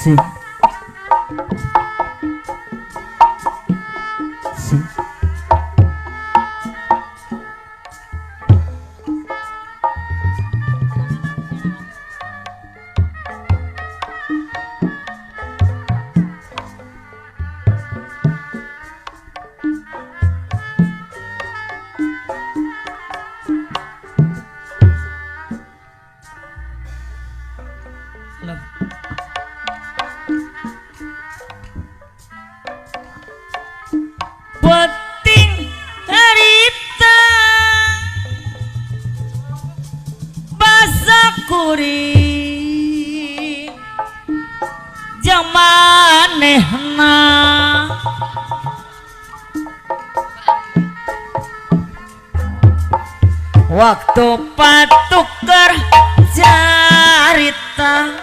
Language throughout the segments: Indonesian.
si si Puting harita basa kuring jamanehna waktu patuker carita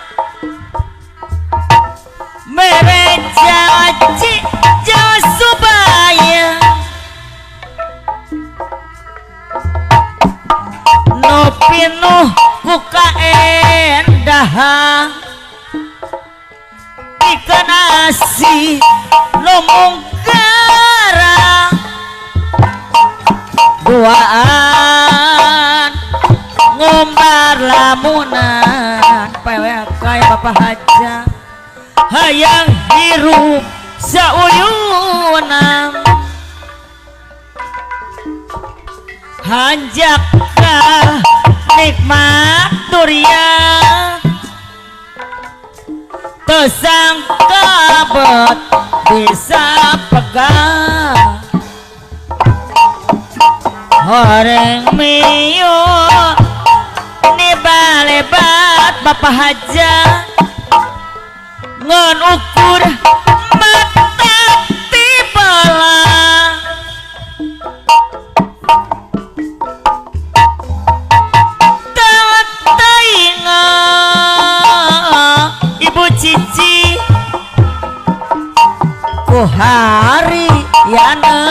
mereja aji jauh subaya no pinuh kuka endaha ikan asih no mungkara duaan ngombar lamunan pewe kaya bapak haja hayang hirup sauyunam hanjaka nikmat durian tersangka bet bisa pegang horeng miyo ni balebat bapak haja ngon ukur mata tibala tawat tainga ibu cici ku hari yana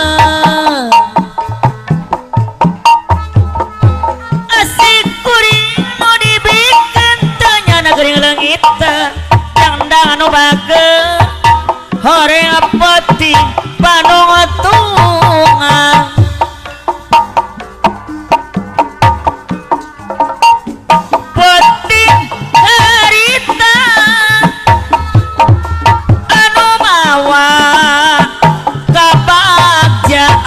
asik kuring nu dibikin tanya negeri langit anu bager horeng peti panung tunga peti harita anu mawa kabagjaan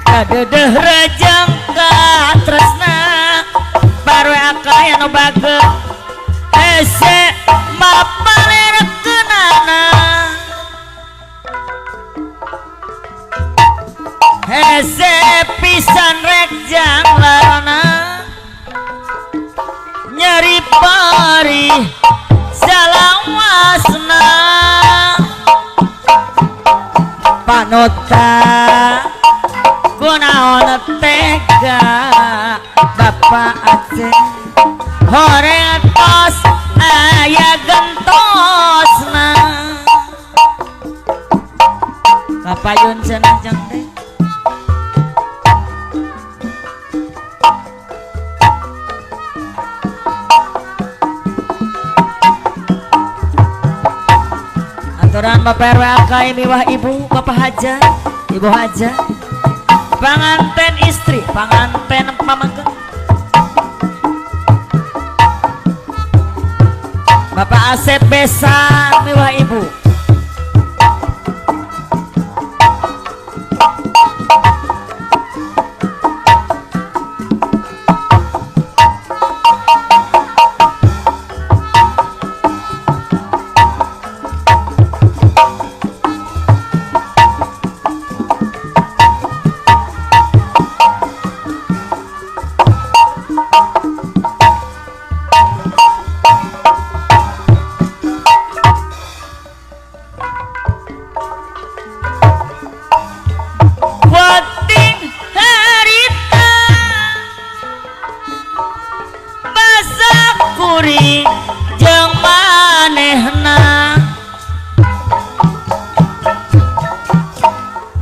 kadedeh rajang katresna barwe akay anu bager ese mapalerkenana ese pisan rek janglarana nyeri pari salawasna panuta kunaon tega bapak Aceh horeng tos aya gentosna kapayun cenah jeng teh aturan bapak RW akay miwah ibu bapak haja ibu haja panganten istri panganten pamangken Bapak Asep besan miwah ibu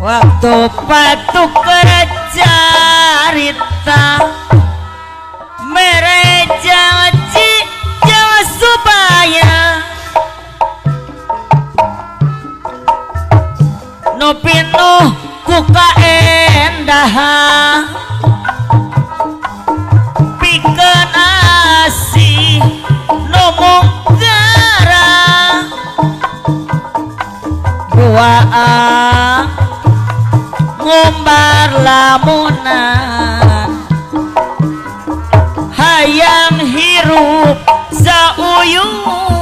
waktu patuk carita mere ku kaendahan pikeun asih nu munggara duaan ngumbar lamunan hayang hirup sauyuna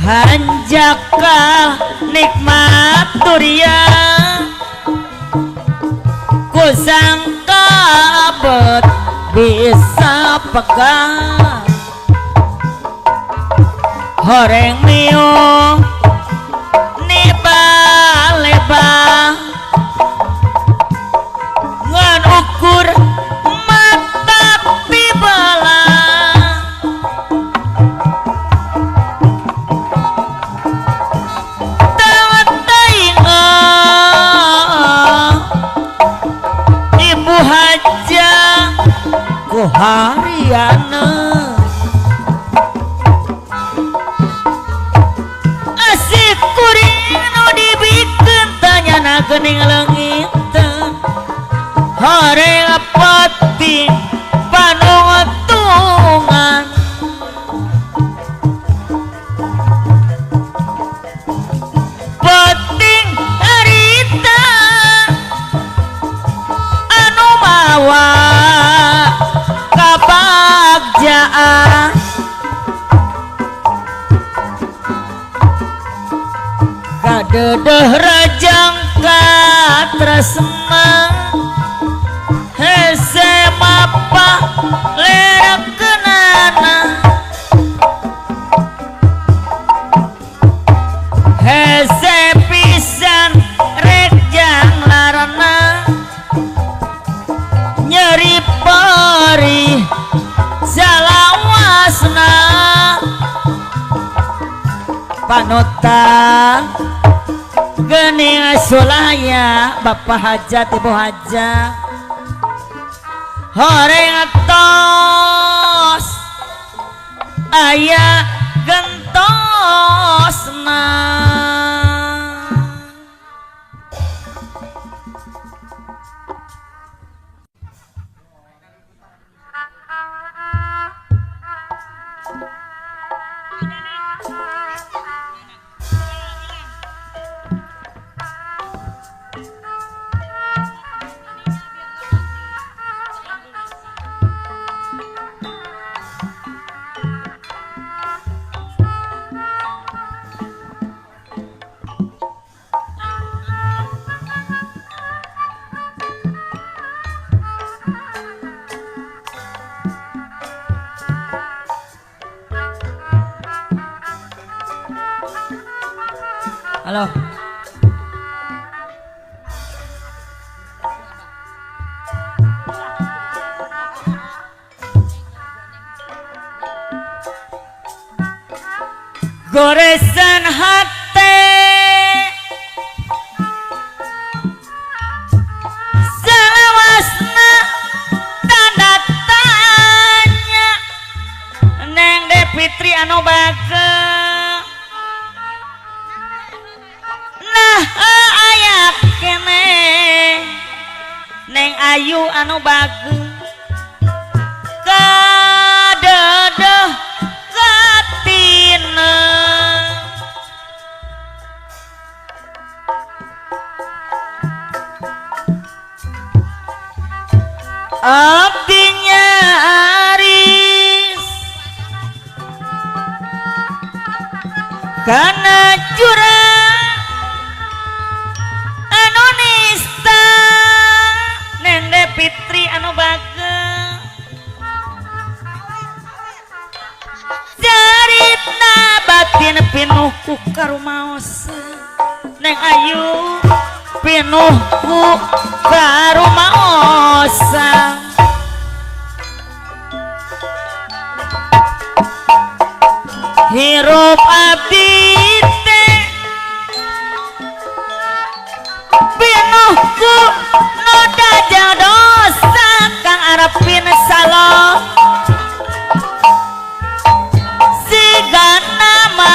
hanjaka nikmat durian ku sangka abet bisa pegang horeng mio niba-leba ngan ukur mata tibelah tawat daing ibu haja ku hariana asik kuring nu dibikeun tanyana geuning leungit horeng pati panuntungan penting harita anu mawa kabagjaan kadeudeung rajang katresna hese mapa lerakeunana hese pisan rek janglarana nyeri perih salawasna panutan geuning sulaya bapak hajat ibu hajat horeng tos aya gentosna halo goresan hati salawasna tanda tanya neng Depitri anu bagel nah aya kene neng Ayu anu bagel kadeudeung katina abdinya aris kana jurang anu nista neng Depitri anu bagel carita batin pinuh ku karumaos neng Ayu pinuh ku karumaosan hirup abdi teh pinuh ku noda dosa kang arepin salon siga nama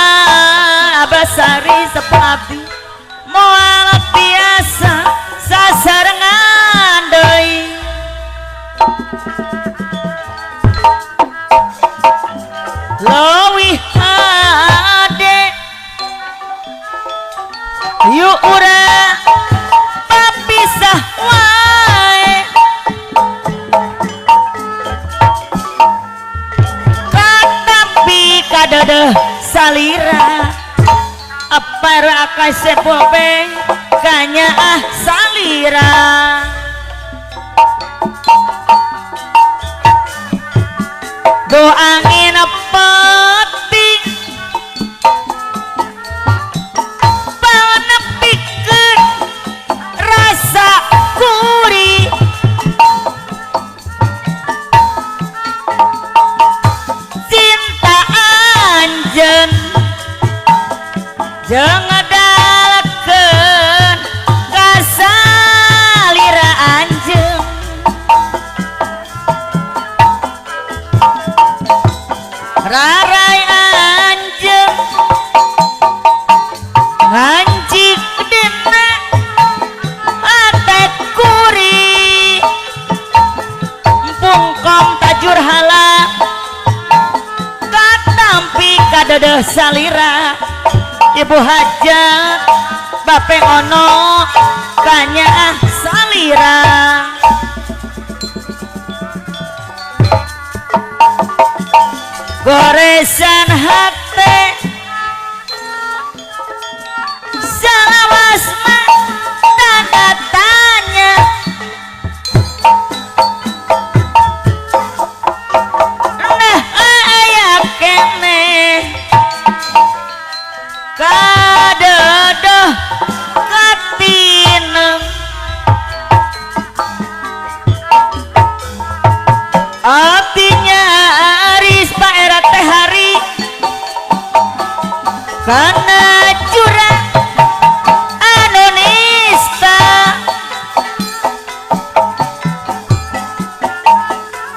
abasari sepala salira apa akai sepulpe kanya salira do angin peting panepikeun rasa kuri cinta anjeun jeung ngedalekeun ka salira anjeun rarai anjeun ngancik dina ate kuri pungkom tajur hala katampi kadeudeus salira ibu hajat bape ono kanya salira goresan hate salawas mah tanda tanya nah aya kene kadeueuh katinem artinya aris paera teh hari kana curang anu nista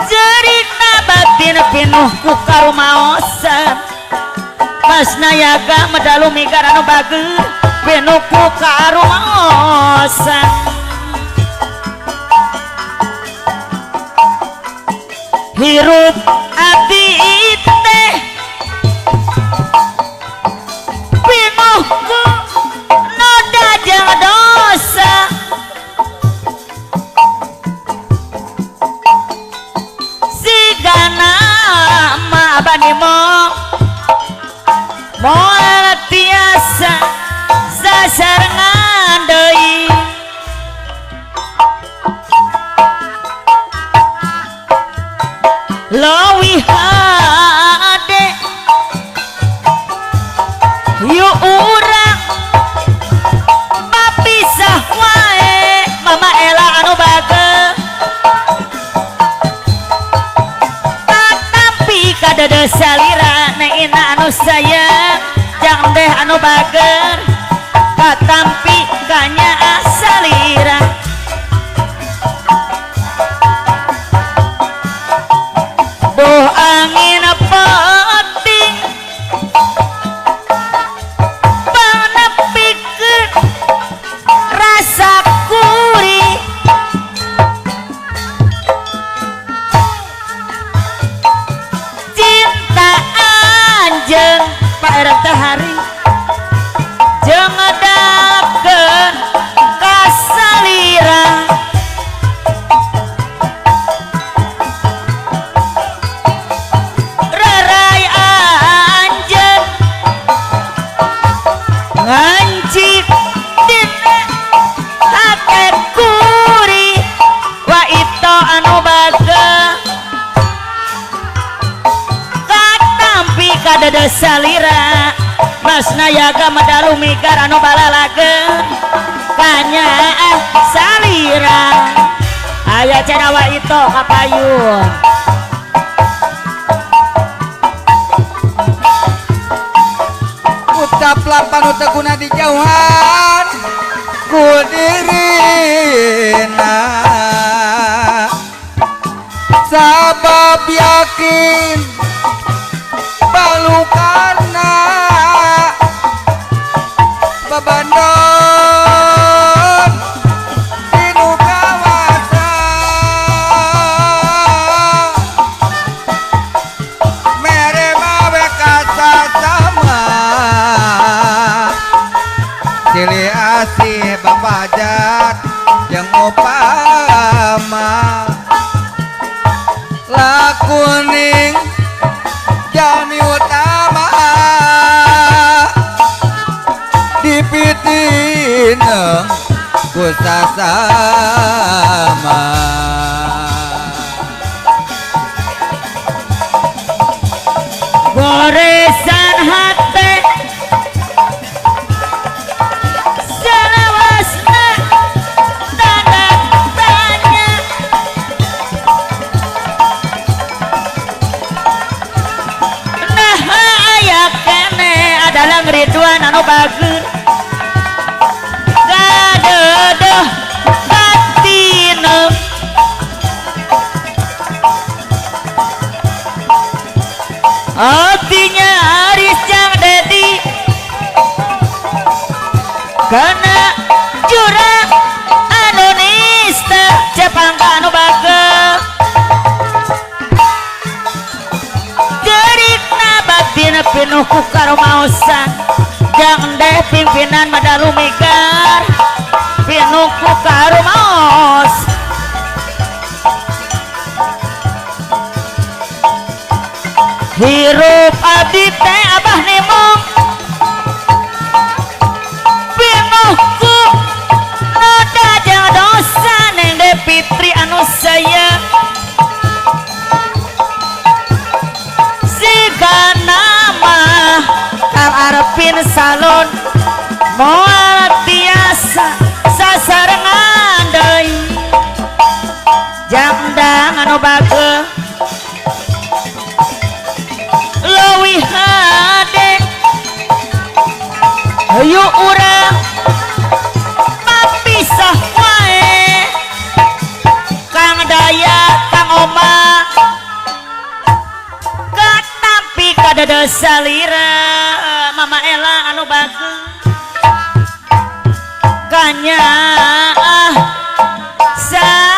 cerita batin pinuh ku karumaosan Mas Nayaga medalu migar anu bageur pinuh ku karumaosan hirup ati teh pinuh ku noda jeung dosa sigana ma bani moal tiasa sasarengan deui Lowi hade yu urang bapisah wae mama ela anu bageur tapi kadeudeus salira neina anu sayang jang deh anu bageur katampi kanya salira boh angin peting panepikeun rasa kuri cinta anjeun paera teh hari jeung ngedalekeun ka salira ngancik dina hate kuri wa ito anu bageur katampi kadeudeus salira Mas Nayaga medalu migar anu balalageun kanya salira aya cenah wa ito kapayun ucaplah panu teguna dijauhan ku dirina sabab yakin balukana babandon dinu kawasan mere mawe kasa sama cili asih babajak yang upama lakuning jami utama dina kusasama goresan hati selawasna tanda tanya nah aya kene adalah Ridwan anu bagus gadeuh batina artinya Aris Jang Dedi karena jurang anu nista Jepangka anu bagus gerikna batina pinuh ku karumaosan Jang Deh pimpinan Madalu Migar pinuh ku karumaos hirup abdi teh abah nimong pinuhku noda jeung dosa neng de Fitri anu sayang siga nama Kang Arepin Salon moal tiasa sasarengan deui jangdang anu bageus leuwih hade hayu urang papisah wae Kang Daya Kang Oma katampi kadeudeus salira Mama Ella anu bagus ganya salira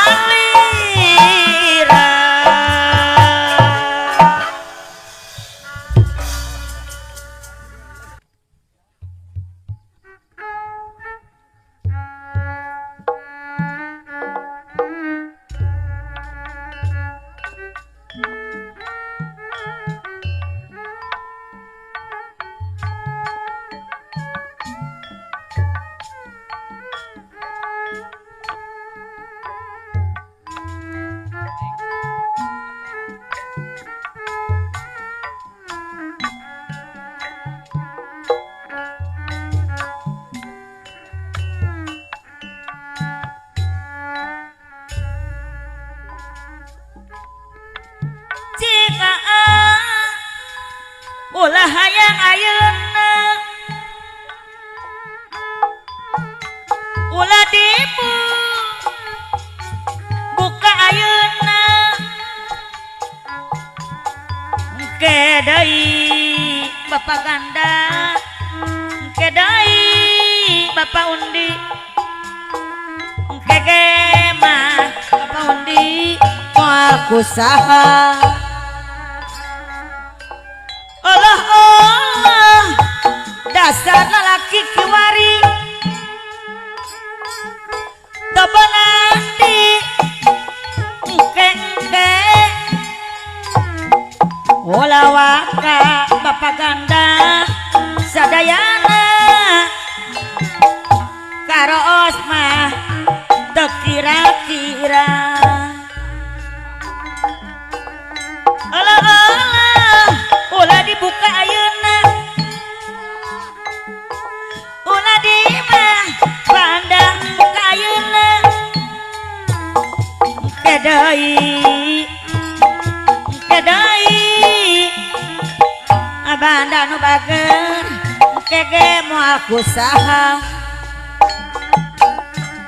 ulah hayang ayeuna ulah dibu buka ayeuna engke deui Bapak Ganda engke deui Bapak Undi engke ge mah Bapak Undi moal kusaha Allah dasar lalaki kiwari tebenandi engke ulah waka Bapak Ganda sadayana karoos mah teu kira-kira ulah dibuka ayeuna ulah di mah pandang buka ayeuna engke deui abanda nu bageun engke ge moal kusaha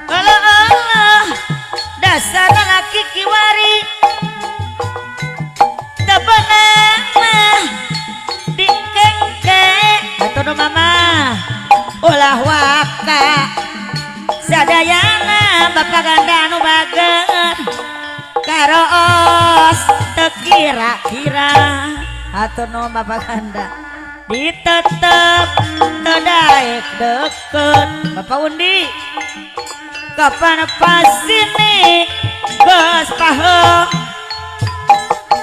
Allah dasar lalaki kiwari teu beunang mah dikengke atuh mama ulah waka sadayana Bapak Ganda nu bageun karoos teu kira-kira atuh nu Bapak Ganda ditetep teu daek deukeut Bapak Undi kapan pas ini geus paheung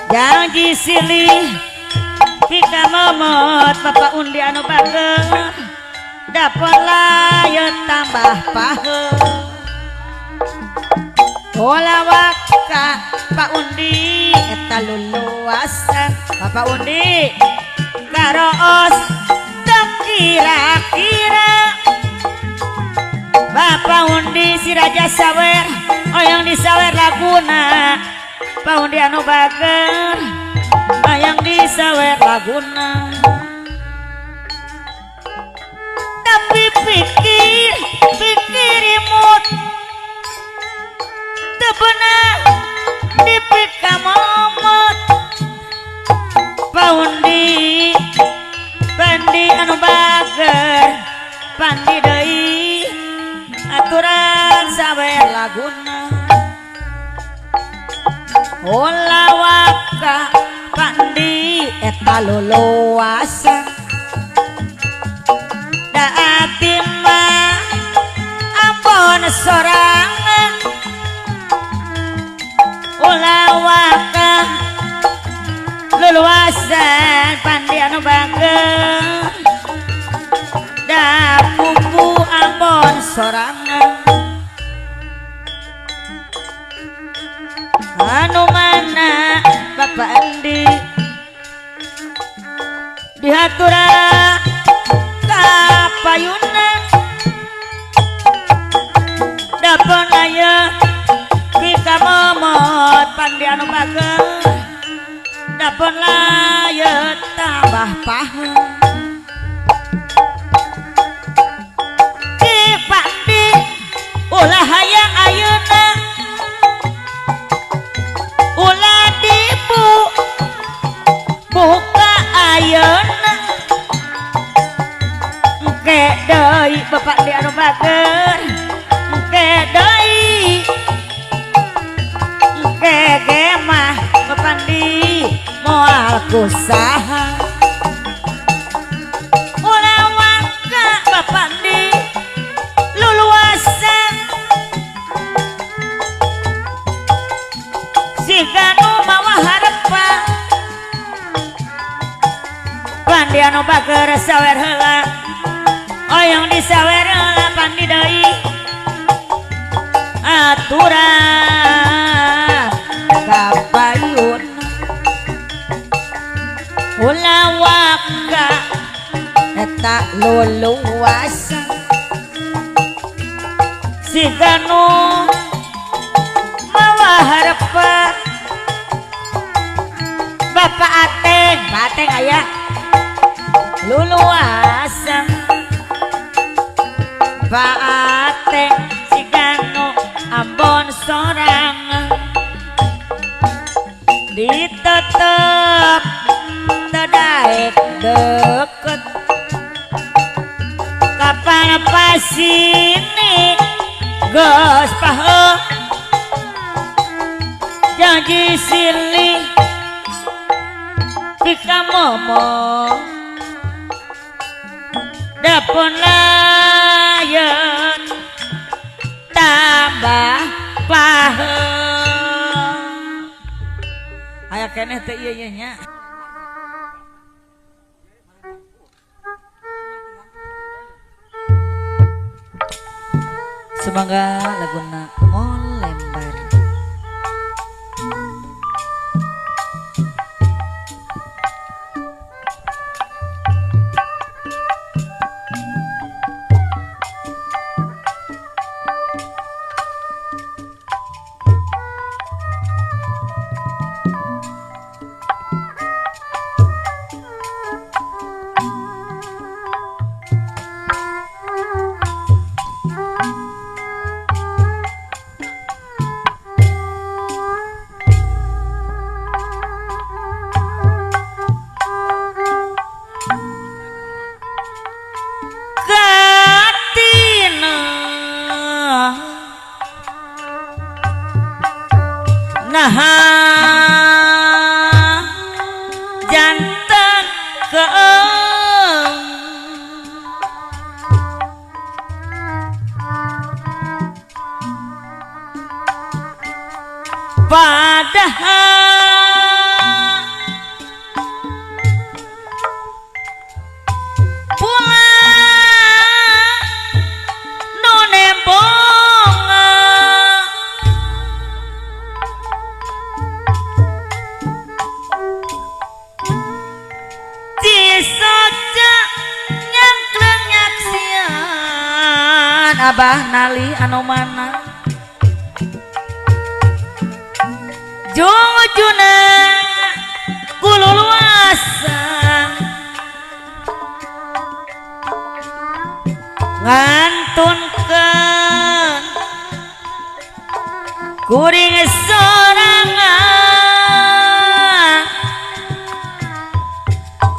janji silih pika momot Bapak Undi anu bageun dapet layeut tambah paheung Ola waka Pak Undi eta luluasan Bapak Undi karoos teu kira-kira Bapak Undi si Raja Sawer oyang disawer laguna Pak Undi anu bager oyang disawer laguna tapi pikir imut teu beunang dipika momot Pak Undi pandi anu bager pandi deui aturan sawer laguna Ola waka pandi eta luluasan daati mah ampun sorangan Ola waka luluasan pandi anu bager da pupu ampun sorangan anu mana Bapak Andi dihatura kapayunan dapet layeut pika momot pandi anu bager dapet layeut tambah paheung di pandi ulah hayang ayeuna ulah dibu buka ayeuna engke deui Bapak di anu bager engke deui engke ge mah Bapak di moal kusaha ulah waka Bapak di luluasan siganu mawa harepa pandi anu bager sawer heula oyong disawer heula pandi deui aturan kapayun ulah waka eta luluasan siganu mawa harepa Bapak Ateng aya luluasan Pak Ateng siganu ambon sorangan ditetep tedaek deket kapan pasini geus paheung janji silih pika momot dapet layeut tambah paheung aya keneh teh ieu nya semoga laguna ngolembar naha janten keung padahal pulang Abah nali anu mana jujuna kululuasa ngantunkeun kuring sorangan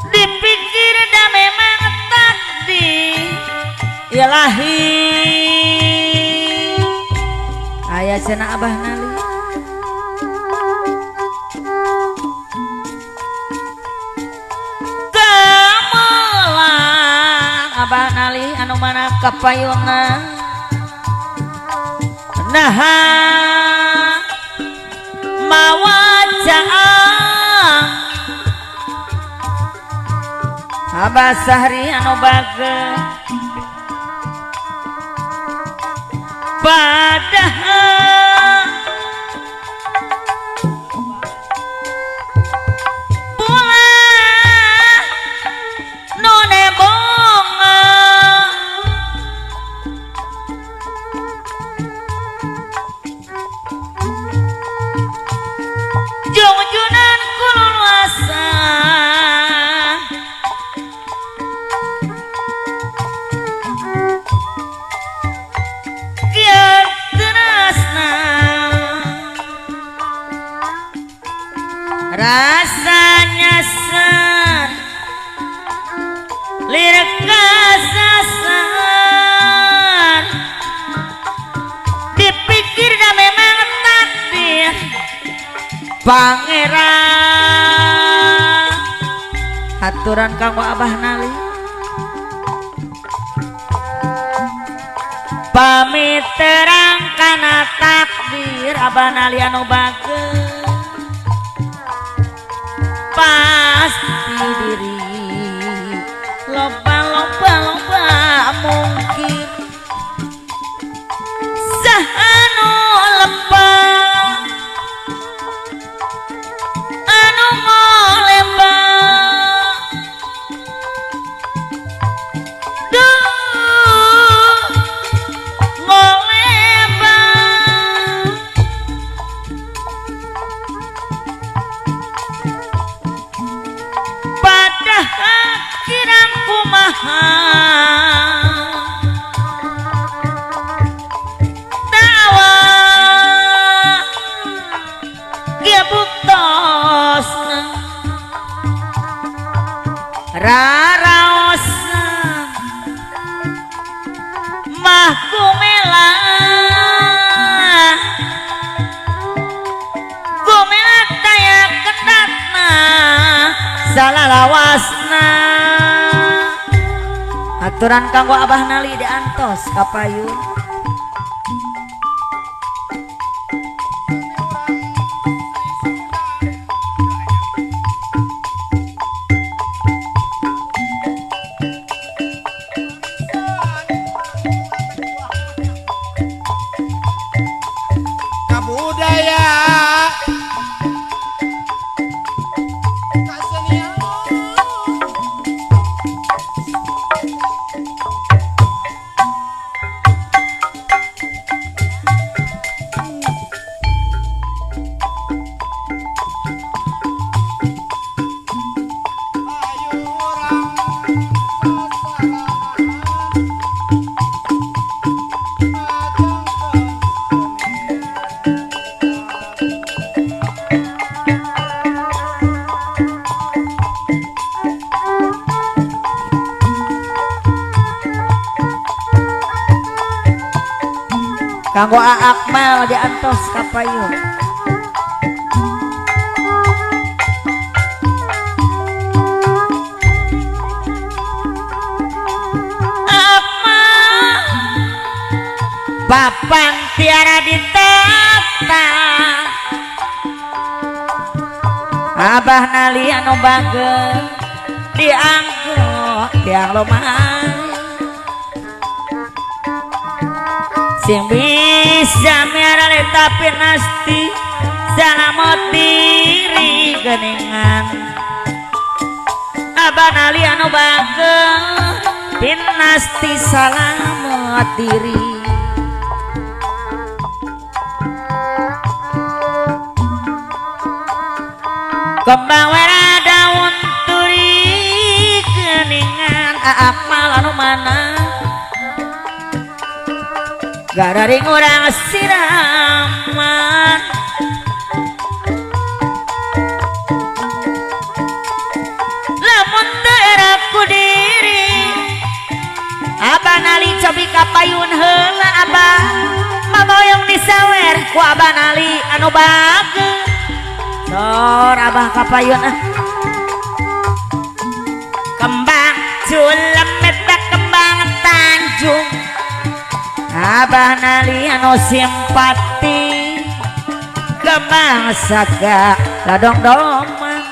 dipikir da memang takdir ilahi aya cenah Abah nali kemelang Abah nali anu mana kapayuna naha mawajaan Abah Sahri anu bageus padahal bulan nu nebonga jungjunan kululuasa kieu teunasna rasa nyasar lirik kasasar dipikir da memang takdir pangeran haturan kanggo Abah nali pamit terang kana takdir Abah nali anu bageus pasti diri loba mungkin sahanu lepah anu ngolebah duh ngolebah padahal kirang kumaha dawa dia buktosna raraosna mah kumela taya kendatna salalawasna aturan kanggo Abah nali diantos kapayun kabudaya kasenian ayu urang kanggo Akmal diantos kapayun Akmal papan tiara ditata Abah nali anu bageus dianggo tiang lomai sing bisa miarale tapi nasti salamot diri geningan Abah nali anu bageus pinasti salamot diri kembang wera daun turi keningan akmal anu mana gararing urang siraman lamun teu ku diri abah nali cobi kapayun heula abah mamoyong disawer ku abah nali anu bageus sor abah kapayun kembang culemet bak kembang Tanjung abah nali anu simpati kembang saga ladong-dongman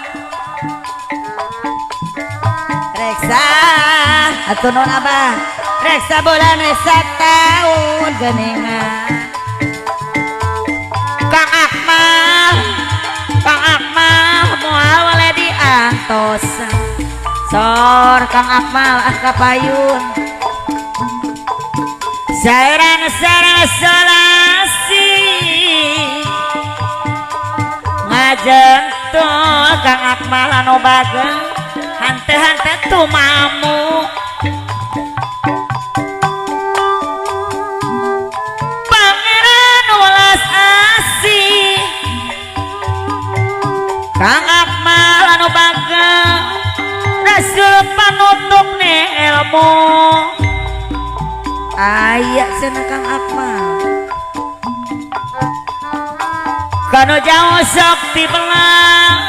reksa atuh non abah reksa bulan reksa tahun geningan Kang Akmal moal wale diantosan sor Kang Akmal kapayun sarang solasi ngajentul Kang Akmal anu bageus hante-hante tumamu Pangeran welas asih Kang Akmal anu bageus rasul panutuk ne ilmu aya cenah Kang Akmal kanu jauh sok dibelang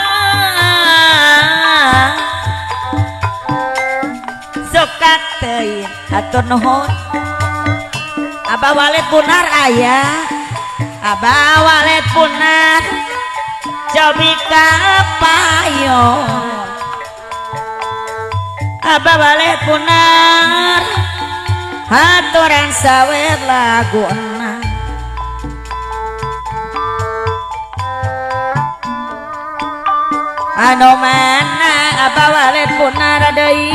sok kateun atur nuhun abah walet punar aya abah walet punar cobi kapayun abah walet punar haturan sawer laguna anu mana abah walet punar deui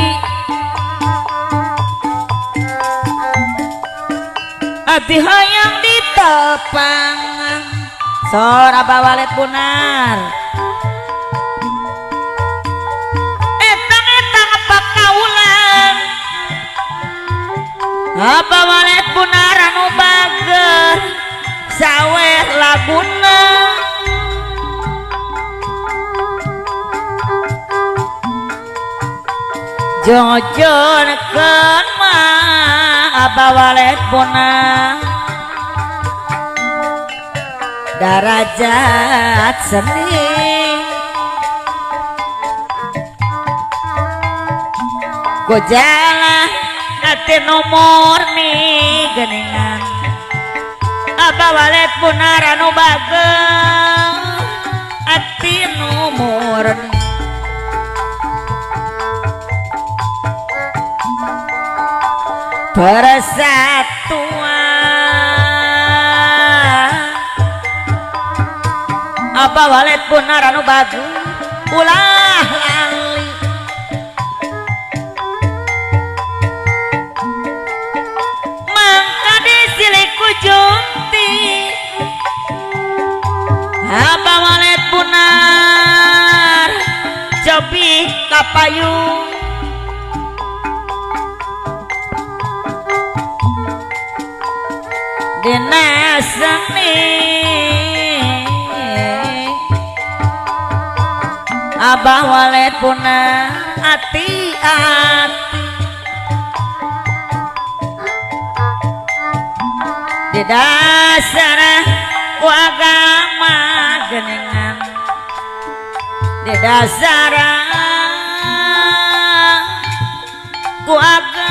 abdi hoyong ditepang sor abah walet punar etang pakaulan abah walet punar anu bager sawer laguna jojonekeun mah abah walet punar darajat seni ku jalan ati nu murni geningan abah walet punar anu bageus ati nu murni persatuan abah walet punar anu bageus ulah lali mangka disilih ku junti abah walet punar cobi kapayung dina seni abah walet punar hati-hati di dasar ku agama geningan di dasar ku agama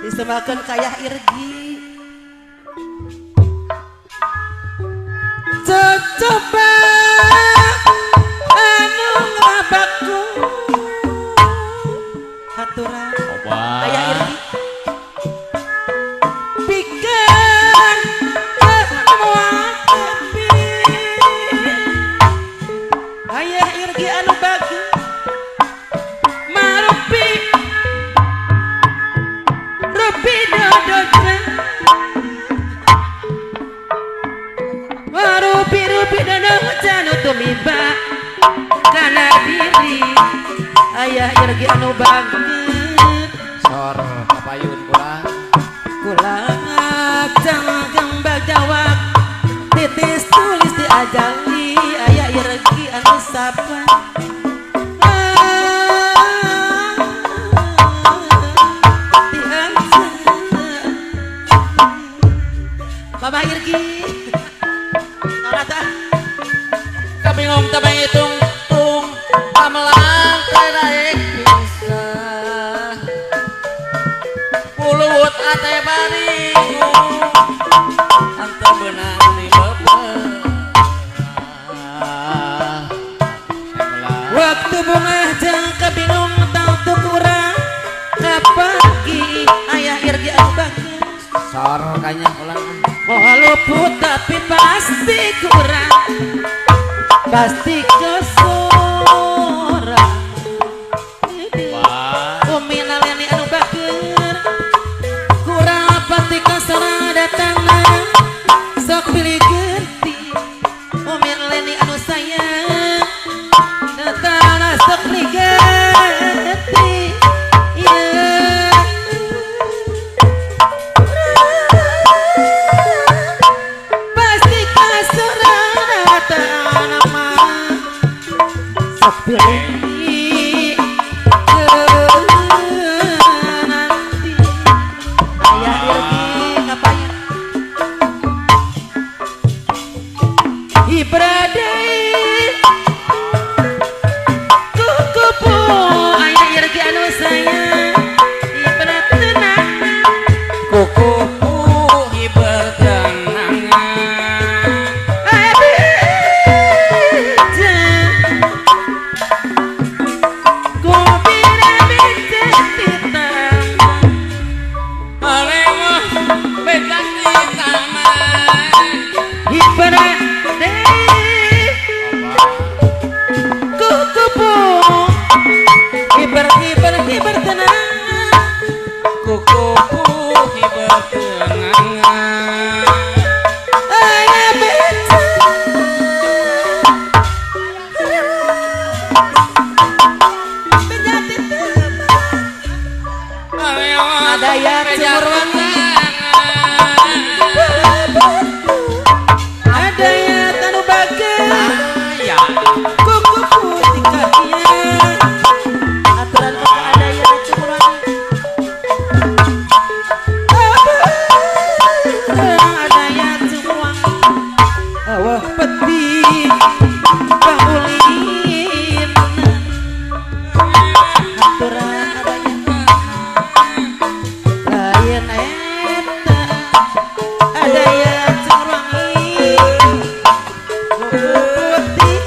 disemakeun kayah irgi coba tumiba kana diri aya irgi anu bageut sor kapayun kurang kulang jangan jawab titis tulis diajali aya irgi anu sapa Mama Irgi Nolata kabingung tabang hitung tung pamelang terdaik bisa puluh ate baringu ante benang di beberapa waktu bunga jang kabingung tau tukurang kapagi ayah Irgi anu bageut sor kanya ulang walaupun tapi pasti kurang pasti kesorang umi naleni anu bager kurang pasti kesorang datangna sok pilih ganti umi naleni anu sayang datangna sok pilih ganti pilih nanti ayah Irgi ngapain ibradai kukupu ayah Irgi anu sayang ibarat tenang kukupu hiber tenangan daya sumur wangi ada ya tanu bageut kuku putih kakinya aturan kok ada ya sumur wangi ada ya sumur wangi awah peti pangulin aturan lain eta ada yang curangi putih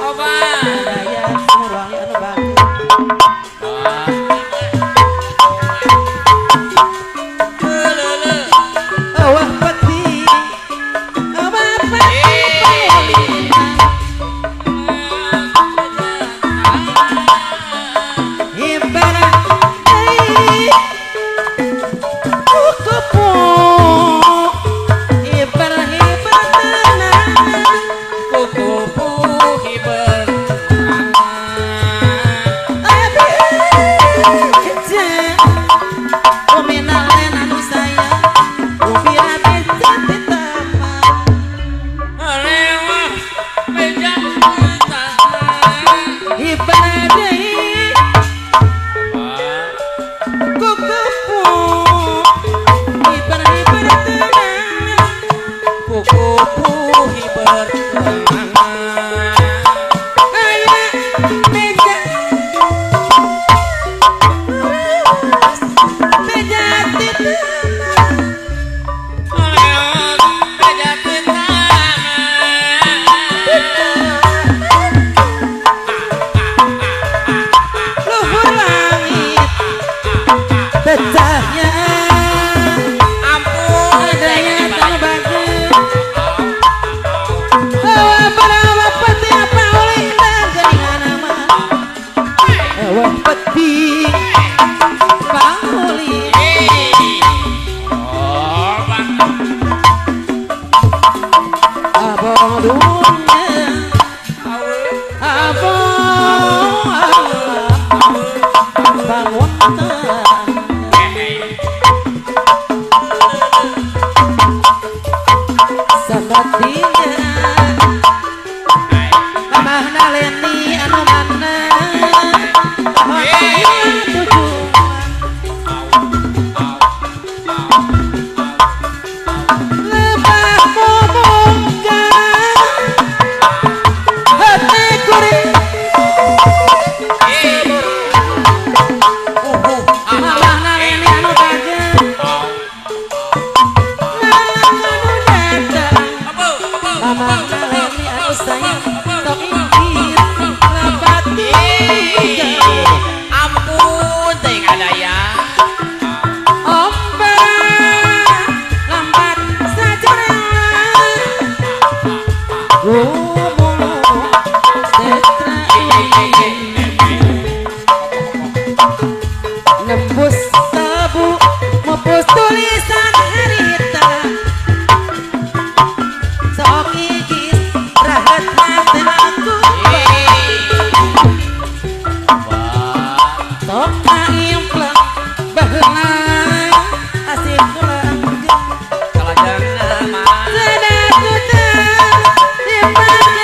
oba ada yang curangi anu bagus awah peti ibarat Abang dunia Ampun ting ada ya. Nembus tabu mepus tulisan harita sok igis rahat hati aku sok kaimplak bahla asik pulang Kalau jangan mah sedatu tak dipake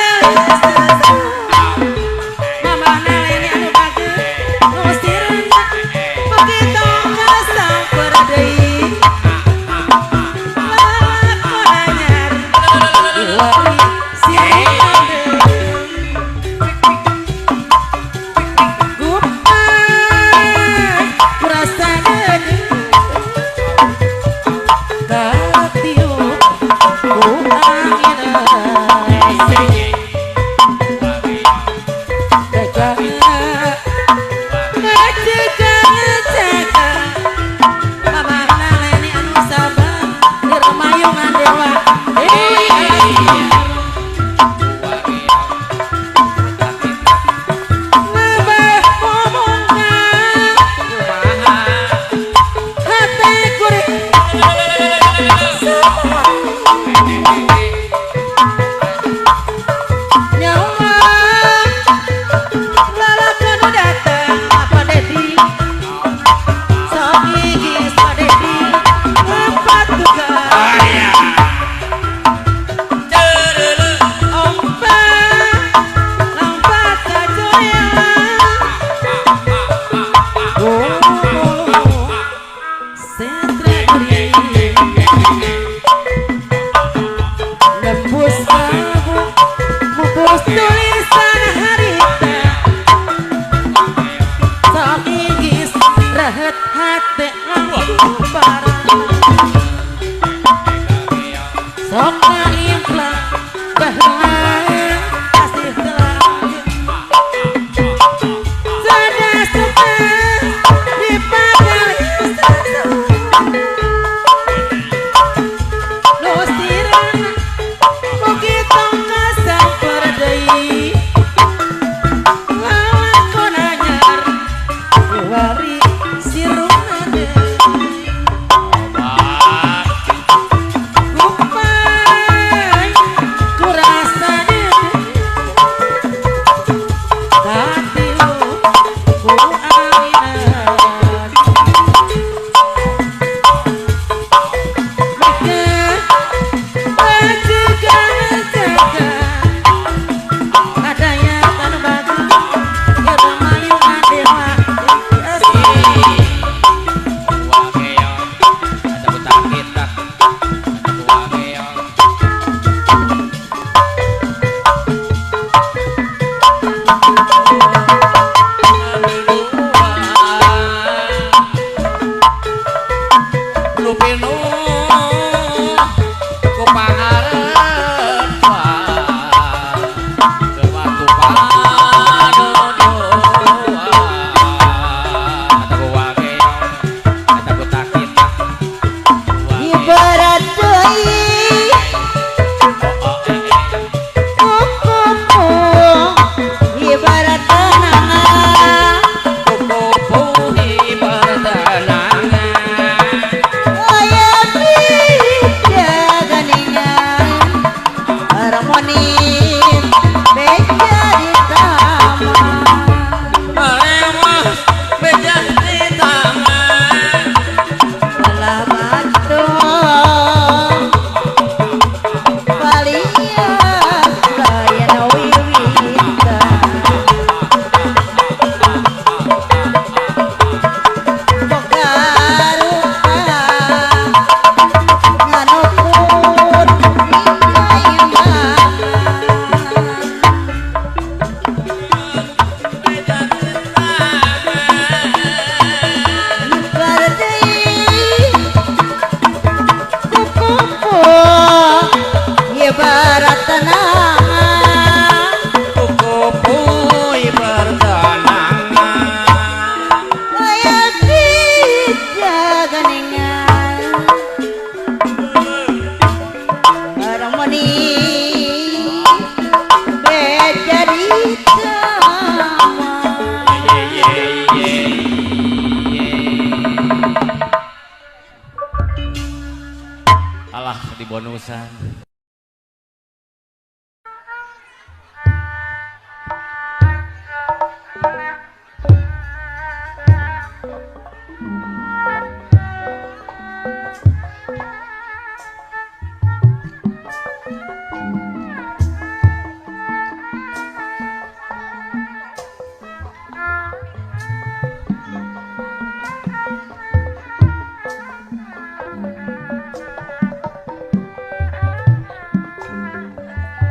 pisan.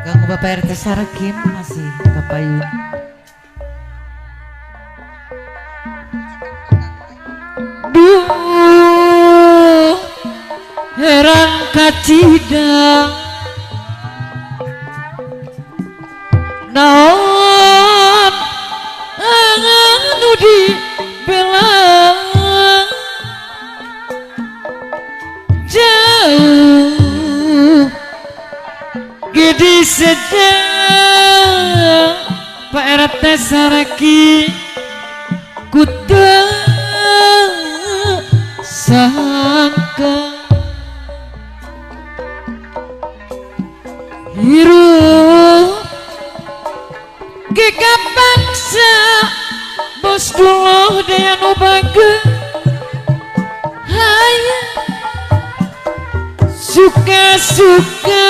Kang Bapak RT Sarakim masih kapayun. Duh, heran kacidang naon anu di belang jauh gede sedang Pak RT Saraki kuda sangka hirup geka bangsa bos dulu daya nu baga hanya suka-suka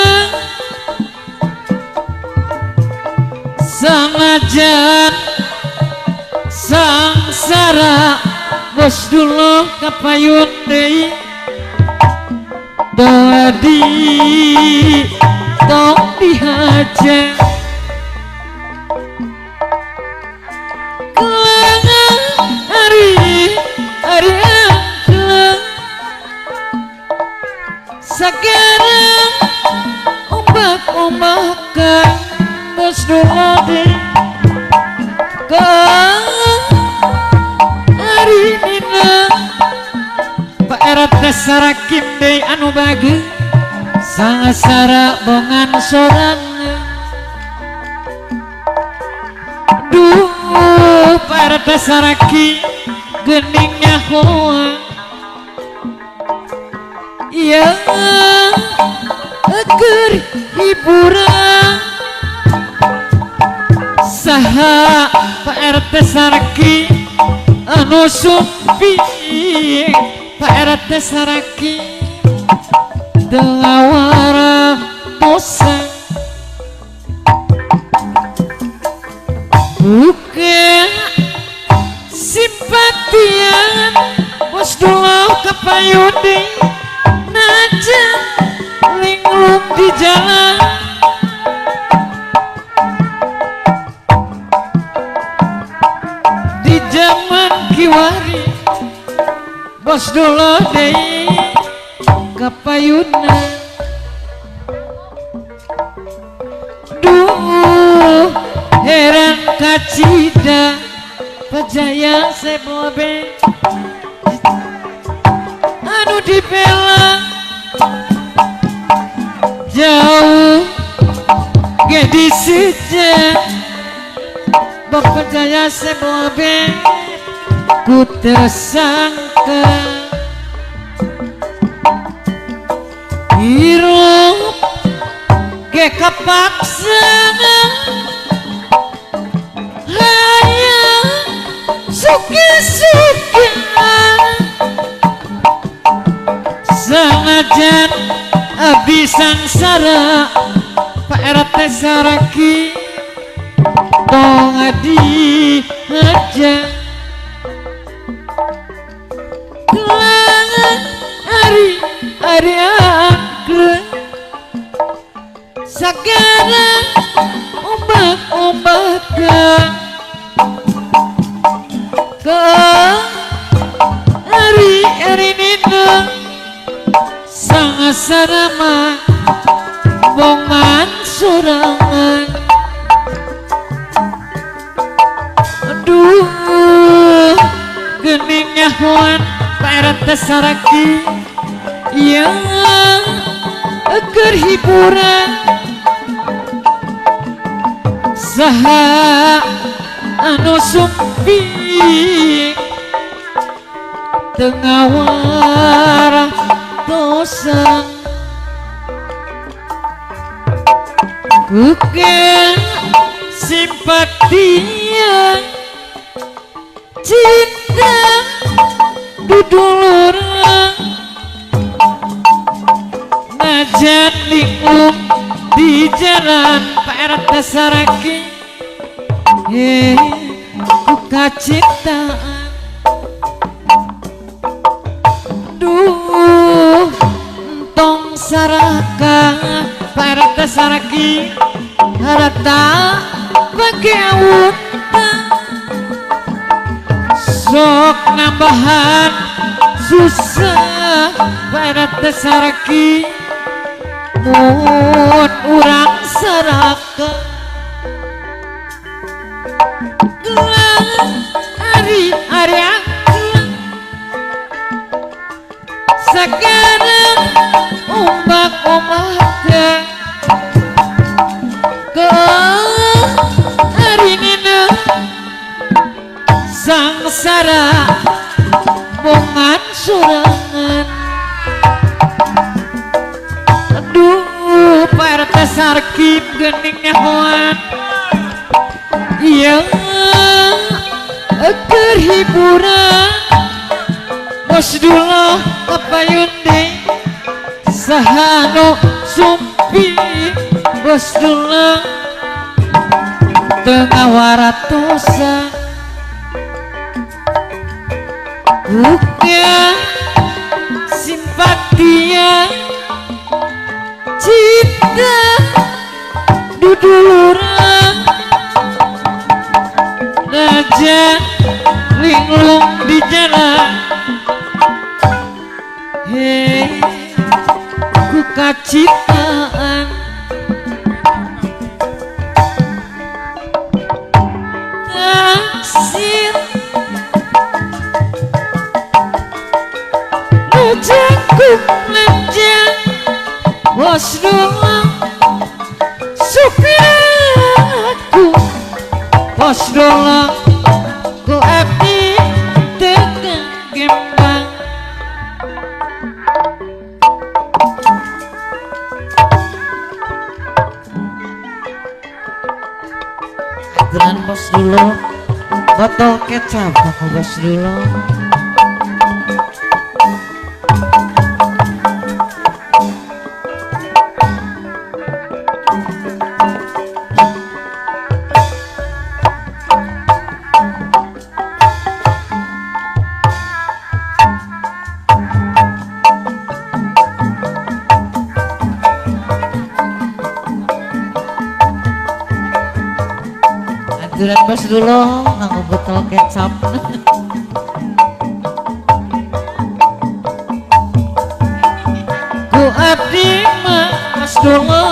sanajan sangsara bos dulu kapayun deui tadi tong dihaja kelangan hari angkelang sekarang ombak-ombakan bos dulu deui hari nina Pak RT Sarakim deui anu bage sangasara bongan sorangan duh Pak RT Saraki geningnya hoa ya agar hiburan saha Pak RT Saraki anu sumpi Pak RT Saraki delawara dosa bukan simpatian bos dulu kapayudi najan linglung di jalan di zaman kiwari bos dulu deui kapayuna duh heran kacida pajaya sebobe anu dibela jauh gede sejak bapak jaya sebobe ku tersangka hirup ke kapaksana hanya suki-suki sanajan abdi sangsara Pak RT Saraki tong adi aja kelangan hari angkleng sekarang ombak-ombakan ke hari nina sangasara mah bongan sorangan aduh geningnya hoan Pak RT Saraki yang agar hiburan saha anu sumpi tengah warah dosa Bukan simpatian cinta dudulurang najan linglung di jalan Pak Saraki buka cintaan duh entong saraka Pak Saraki harata bagi awutan sok nambahan susah Pak Saraki mun urang saraka gelang ari gelang sekarang ombak-ombak ke hari nina sangsara bongan surangan aduh Pak Sarkip gening nyahoan yang kerhiburan bos dulu apa yundi sahano sumpi bos dulu tengah waratosa bukan simpatia cinta dudulurang aja linglung di jalan ku kacitaan taksir nujaku lenjang bos doang supiraku bos doang ku abdi tegang gembang aturan bos dulu botol kecap aku bos dulu aturan bos dulu nganggo botol kecap ku abdi mah bos dulu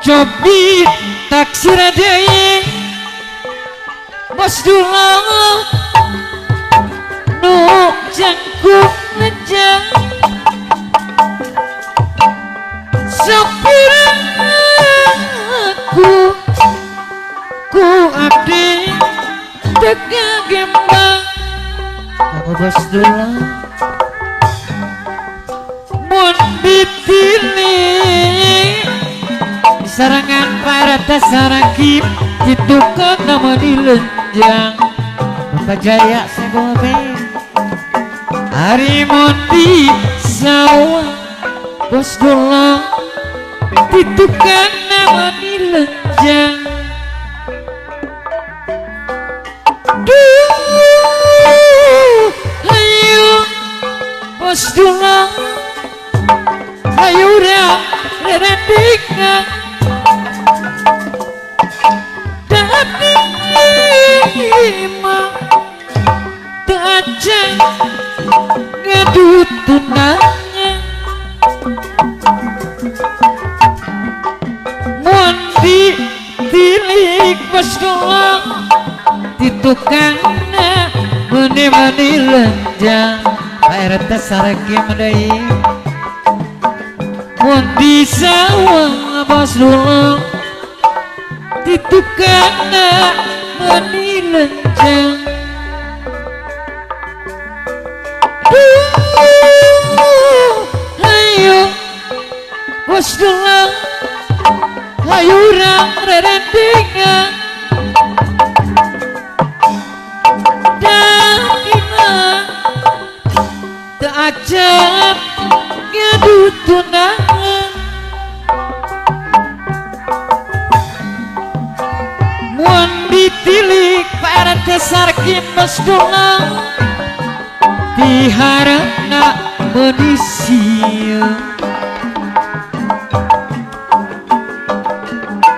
cobi taksir adai bos dulu nu jangkuk ngejang sopiraku ku abdi tegang gembang aku bos dulu mun dipilih sarangan para tasarangkip itu kan nama dilenjang Bapak Jaya segobe hari mondi sawah bos dolang itu kan nama dilenjang duh ayo bos dolang ayo dah rendikna tak ngedut dulu di tukangna meni-meni lenjang RT Sarkim deui mun di sawah bos dulu di tukangna meni lenjang ayo bos dulu ayo urang rerendingan dan gimana tak ajab ngadu tunangan mun ditilik RT Sarkim bos dulu diharapna menisia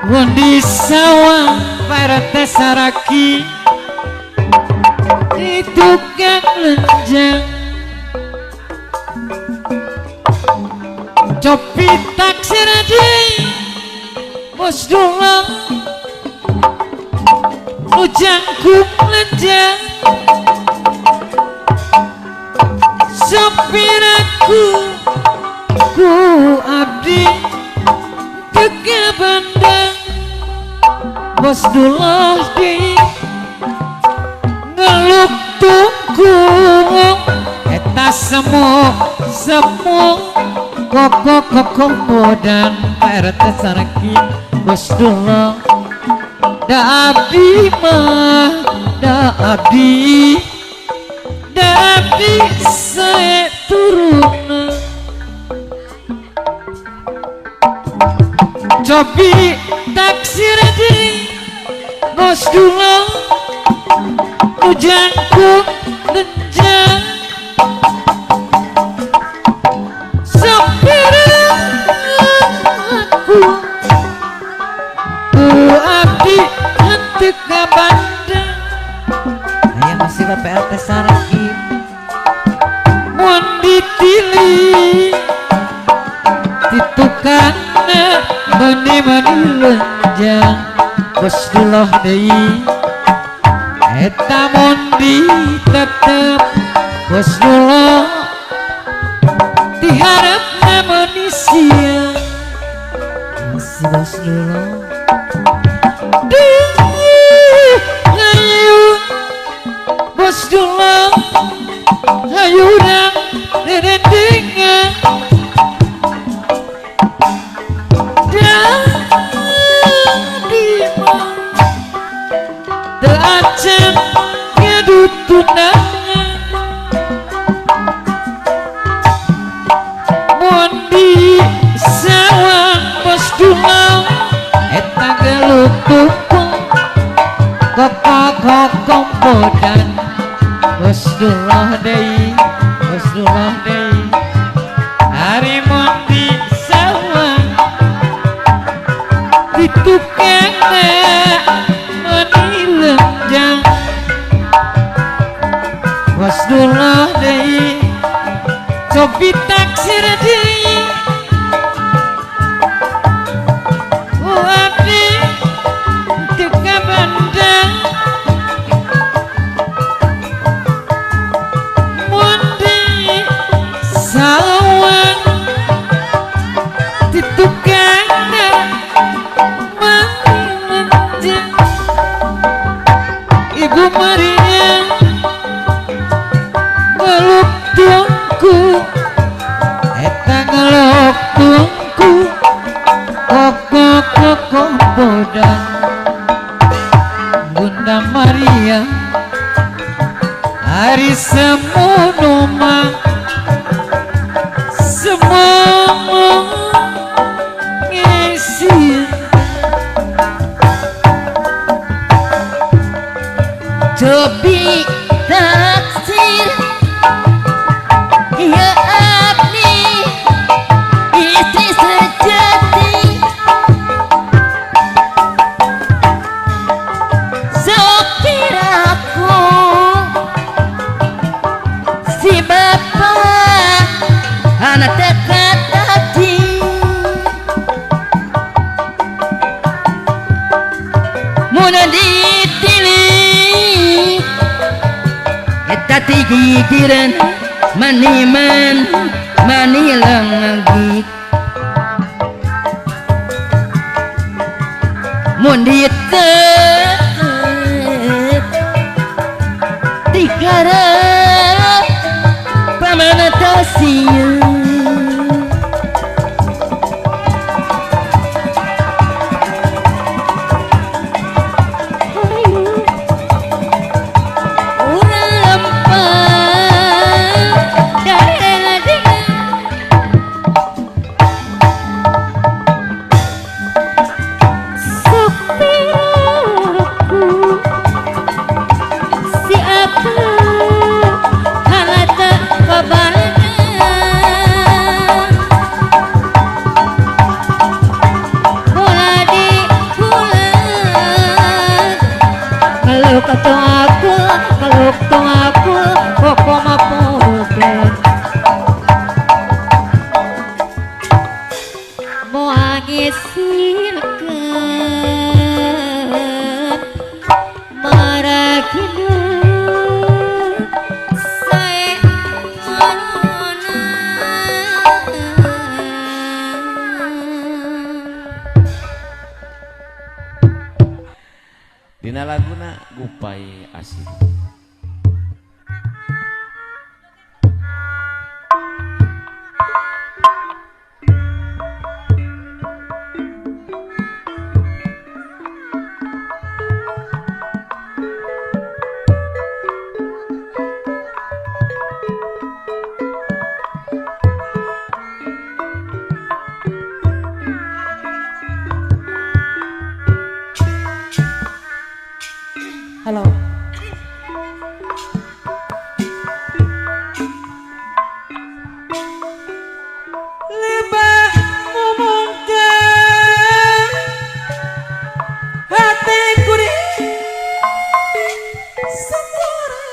mun di sawah RT Saraki itu kang lenjang copi taksir deui bos dulu nu jangkung lenjang sopir aku ku abdi teka bandang bos dulu deui ngeluk tungkung eta semu koko dan RT Sarkim bos dulu da abdi mah da abdi saya turun cobi taksir deui bos dulu ujangku lenjang sopir aku abdi henteu ka bandang aya masih Bapak RT Sarkim mun ditilih di tukangna meni-meni lenjang bos dulu deui eta mun ditetep bos dulu diharapna menisia masih bos dulu ayo bos dulu ayo urang rerendingan teracap ngadu tunangan mun di sawah bos dulu eta geluk tungkung koko bodan bos dulu deui hari mun di sawah di tukangna meni lenjang bos dulu deui cobi taksir deui abdi teu ka bandang mun di sawah di tukangna meni lenjang Ibu Maria ngeluk tungku eta ngeluk tungku koko bodan Bunda Maria hari semono mah semua ngisi cobi taksir ya abdi istri sejati sopir aku si bapak anak dekat gigiran maniman manilang agik mundit dikarap pamanatasinya kalau aku kok mapukan mau angisirkan marakina saya Dina laguna Gupai Asih. halo lebah ngomongkan hati kuri sendiri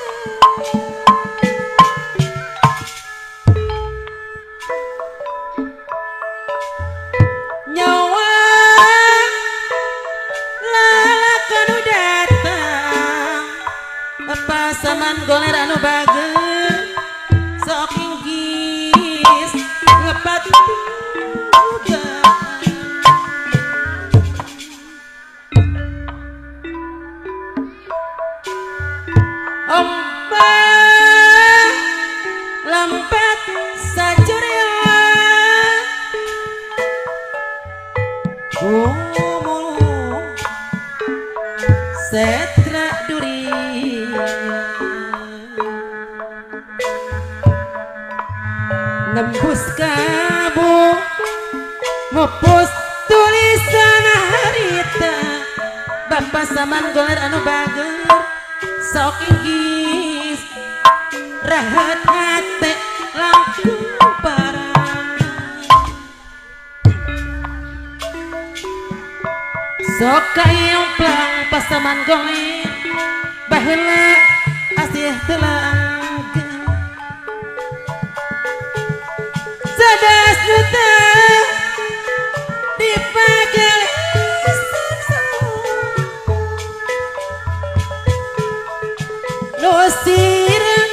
nyawa lalakan udah pasaman goler anu bager sok inggis ngepat juga ombak lambat sajuria umum setra duri nembus kamu mupus tulisan harita bapak saman goler anu bager sok inggis rahat hati langkung parah sok kayong plang pasaman goler baheula asih telaga sadas nuta dipakai nosiran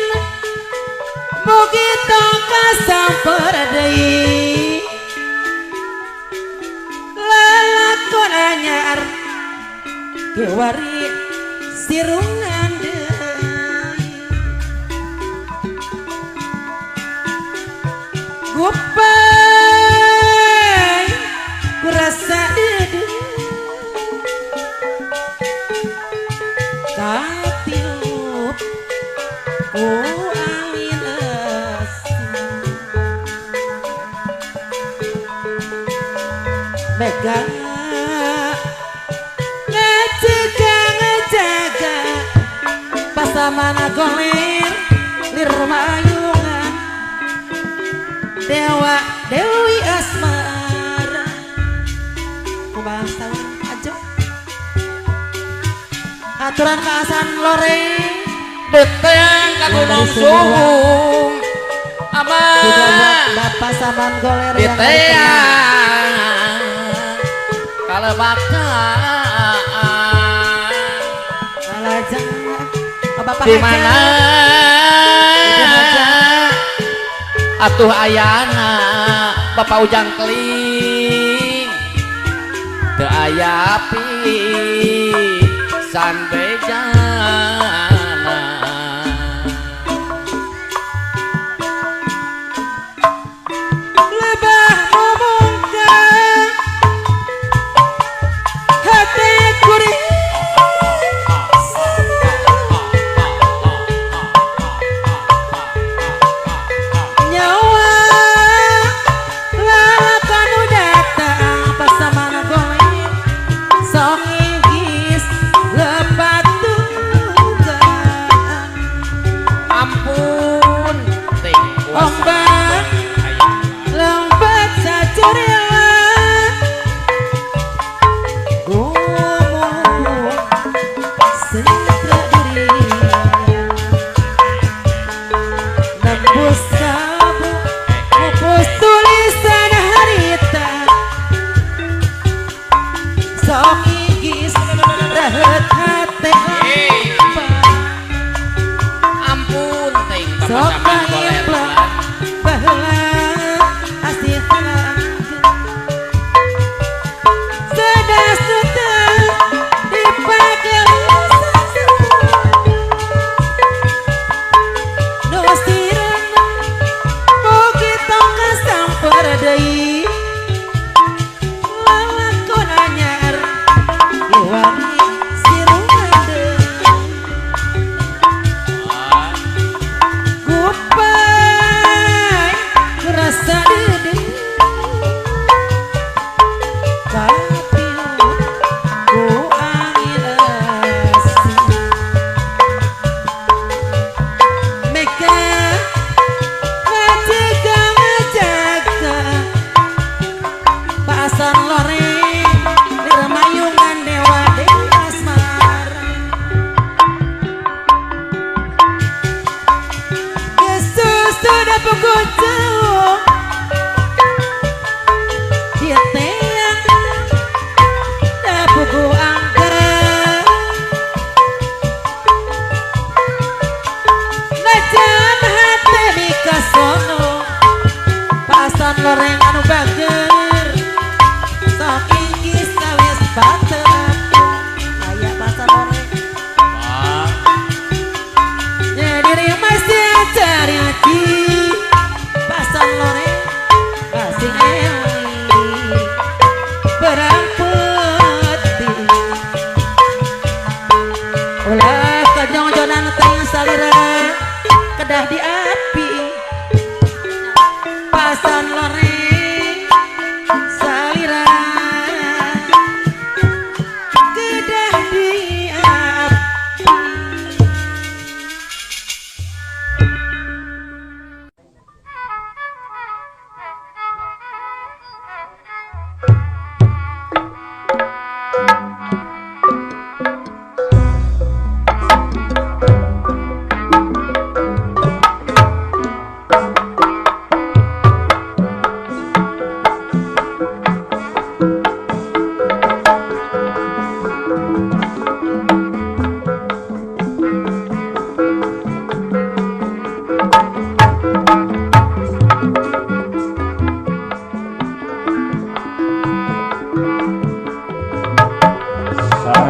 mugi tongka sampar deui lalakon anyar kewari sirungan deui Gupai kurasa dedu katiup ku angin asing mega ngejaga pasamana golir lir mayungan dewa dewi asmara kumaha tahun aja aturan kaasan loreng Deteng ka Gunung Sugung Abah juga buat bapak saman goler yang Deteng Kalebakan alajang bapak Dimana atuh ayana Bapak Ujang Keling teu aya pisan bejana lebah ngomongkan hati kuring nyawa lalakan datang pasamana goling sok igis lepat tunggang ampun teh ombak lambat sajarela ngomong sentra diri nembus kamu ngupus tulisan harita sok igis rahet hati ampun teh sok Bapak sampean baik boler baheula asih langgeng sedas teu dipake nu sirena bogi tong kasamper deui lalakon anyar iwani sirungan deui Gupai rasa dede tapi ku angin asing meka ngajaga pasan loreng di remayungan dewa asmara Yesus sudah pukul jauh dia teang dah pukul angka najan hati mikasono pasan loreng anu bager sok ingis kawis bater aya pasan loreng jadi masih cari lagi pasan loreng masih eli perang peti ulah kejongjonan teh salira kedah di api pasan loreng salira kedah di api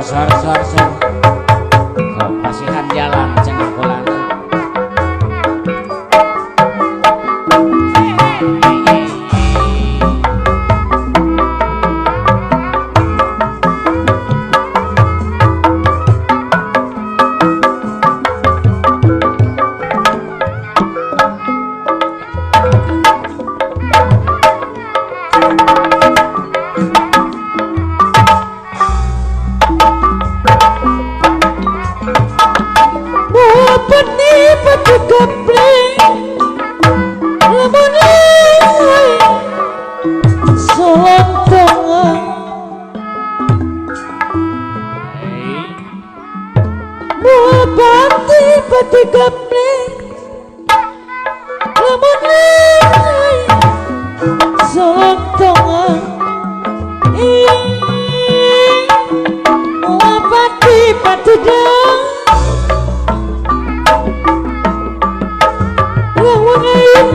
sor kasihan jalan cenah pulang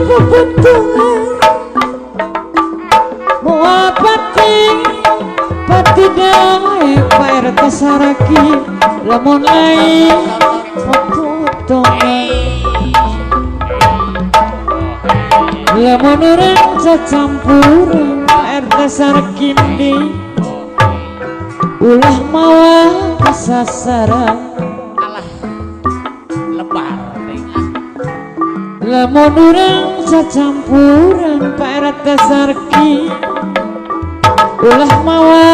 Wong butuhan mual pati dae Pak RT saraki lamun lain potongan lamun urang cacampuran Pak RT saraki ulah mawa kasasaran Alah lebar teh. lamun urang cacampuran Pak RT sarki ulah mawa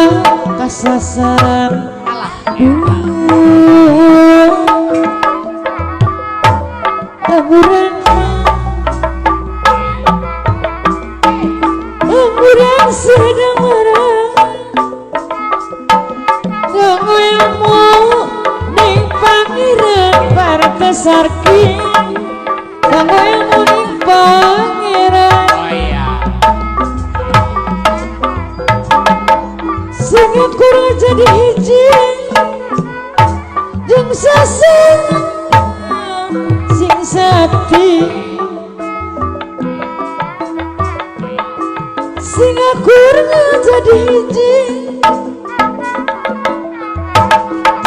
kasasaran Alah amuran sedang marah ngoyangmu ning pangeran Pak RT sarki ngoyangmu ning pangeran oh iya sing kurang jadi hiji jeung sasana sing sakti sing kurang jadi hiji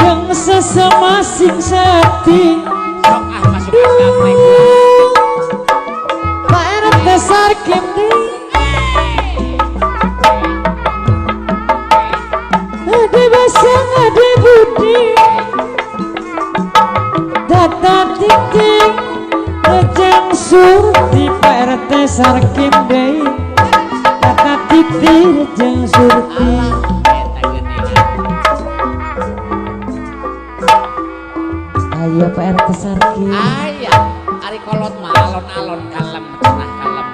jeung sesama sing sakti sok masuk akal teh. Pak RT sarki ade basang ade budi data titik rejang surti Pak RT sarkim dei data titik rejang surti Eta geuningan. ayo Pak RT sarkim Aya, ari kolot mah alon-alon kalem cenah kalem.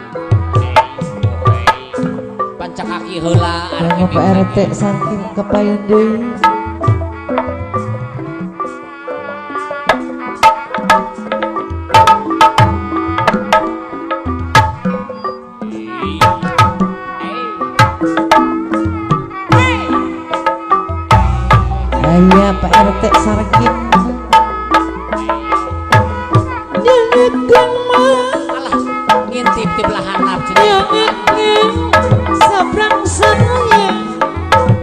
Panca kaki heula Rangga Pak RT sarkim kepayun deui aya Pak RT sarkim jangan mah Alah ngintip di belahan naf cenah. yang ingin sabrang saya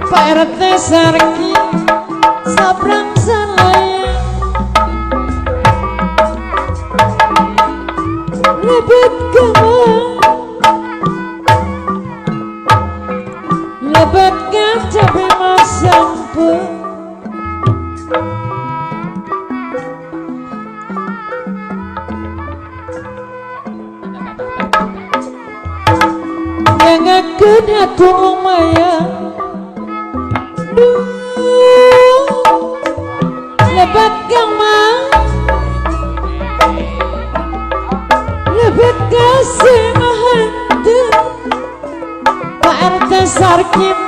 Pak RT sarki sabrang saya lebet gamang lebet cabe masampu yang aku datung maya lebat gamang lebet kasih mahantu Pak RT sarkim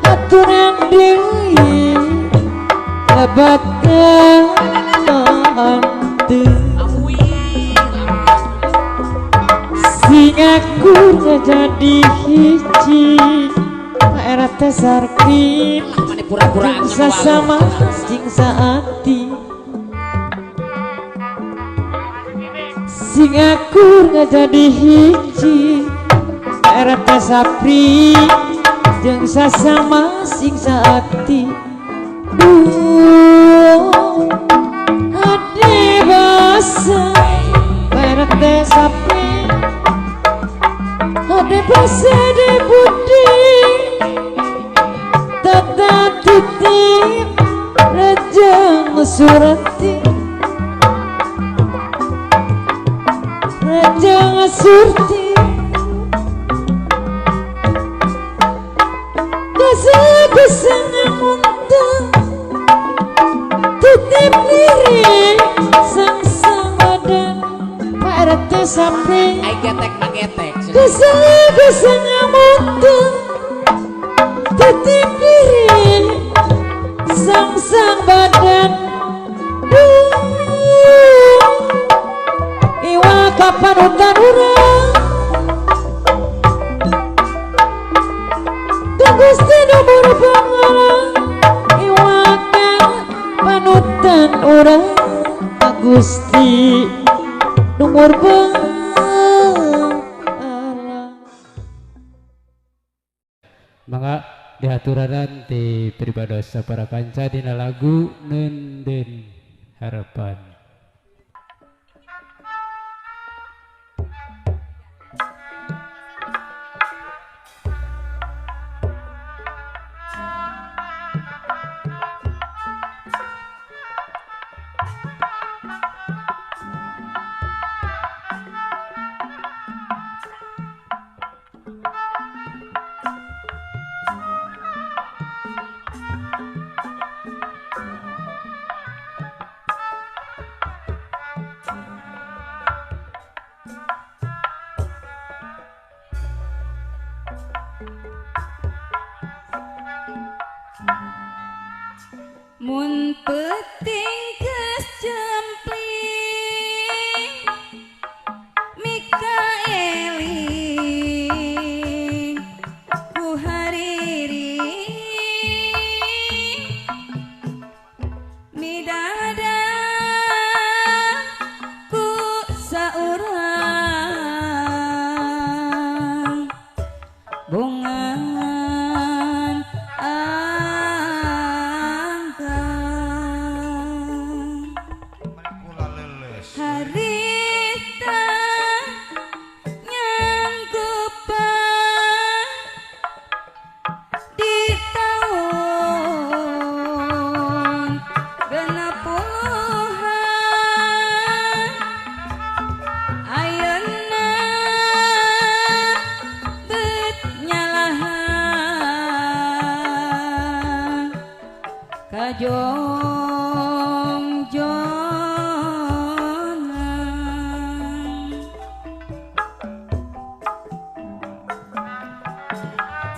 aturan deui lebat mahantu sing aku jadi hiji Pak RT sarkim Mane pura-pura angen sesama sing saati sing aku jadi hiji Pak RT sapri jeung sesama sing saati ade basa Pak RT sapri ade basa de budi tata titip rejang surati rejang surti kesang muntah titip lirik sang badan Pak RT sampai ai getek mah getek. kesang muntah titip lirik sang badan iwa kapanutan urang Gusti nomor pangarang iwakan panutan orang Gusti nomor pangarang mangga diaturaran di peribadosa para kanca dina lagu Nenden Harapan. Mun penting geus jempling Mikaeling ku hariri midadang ku saurang bungan harita nyanggupan di tahun genep puluhan ayeuna bet nyalahan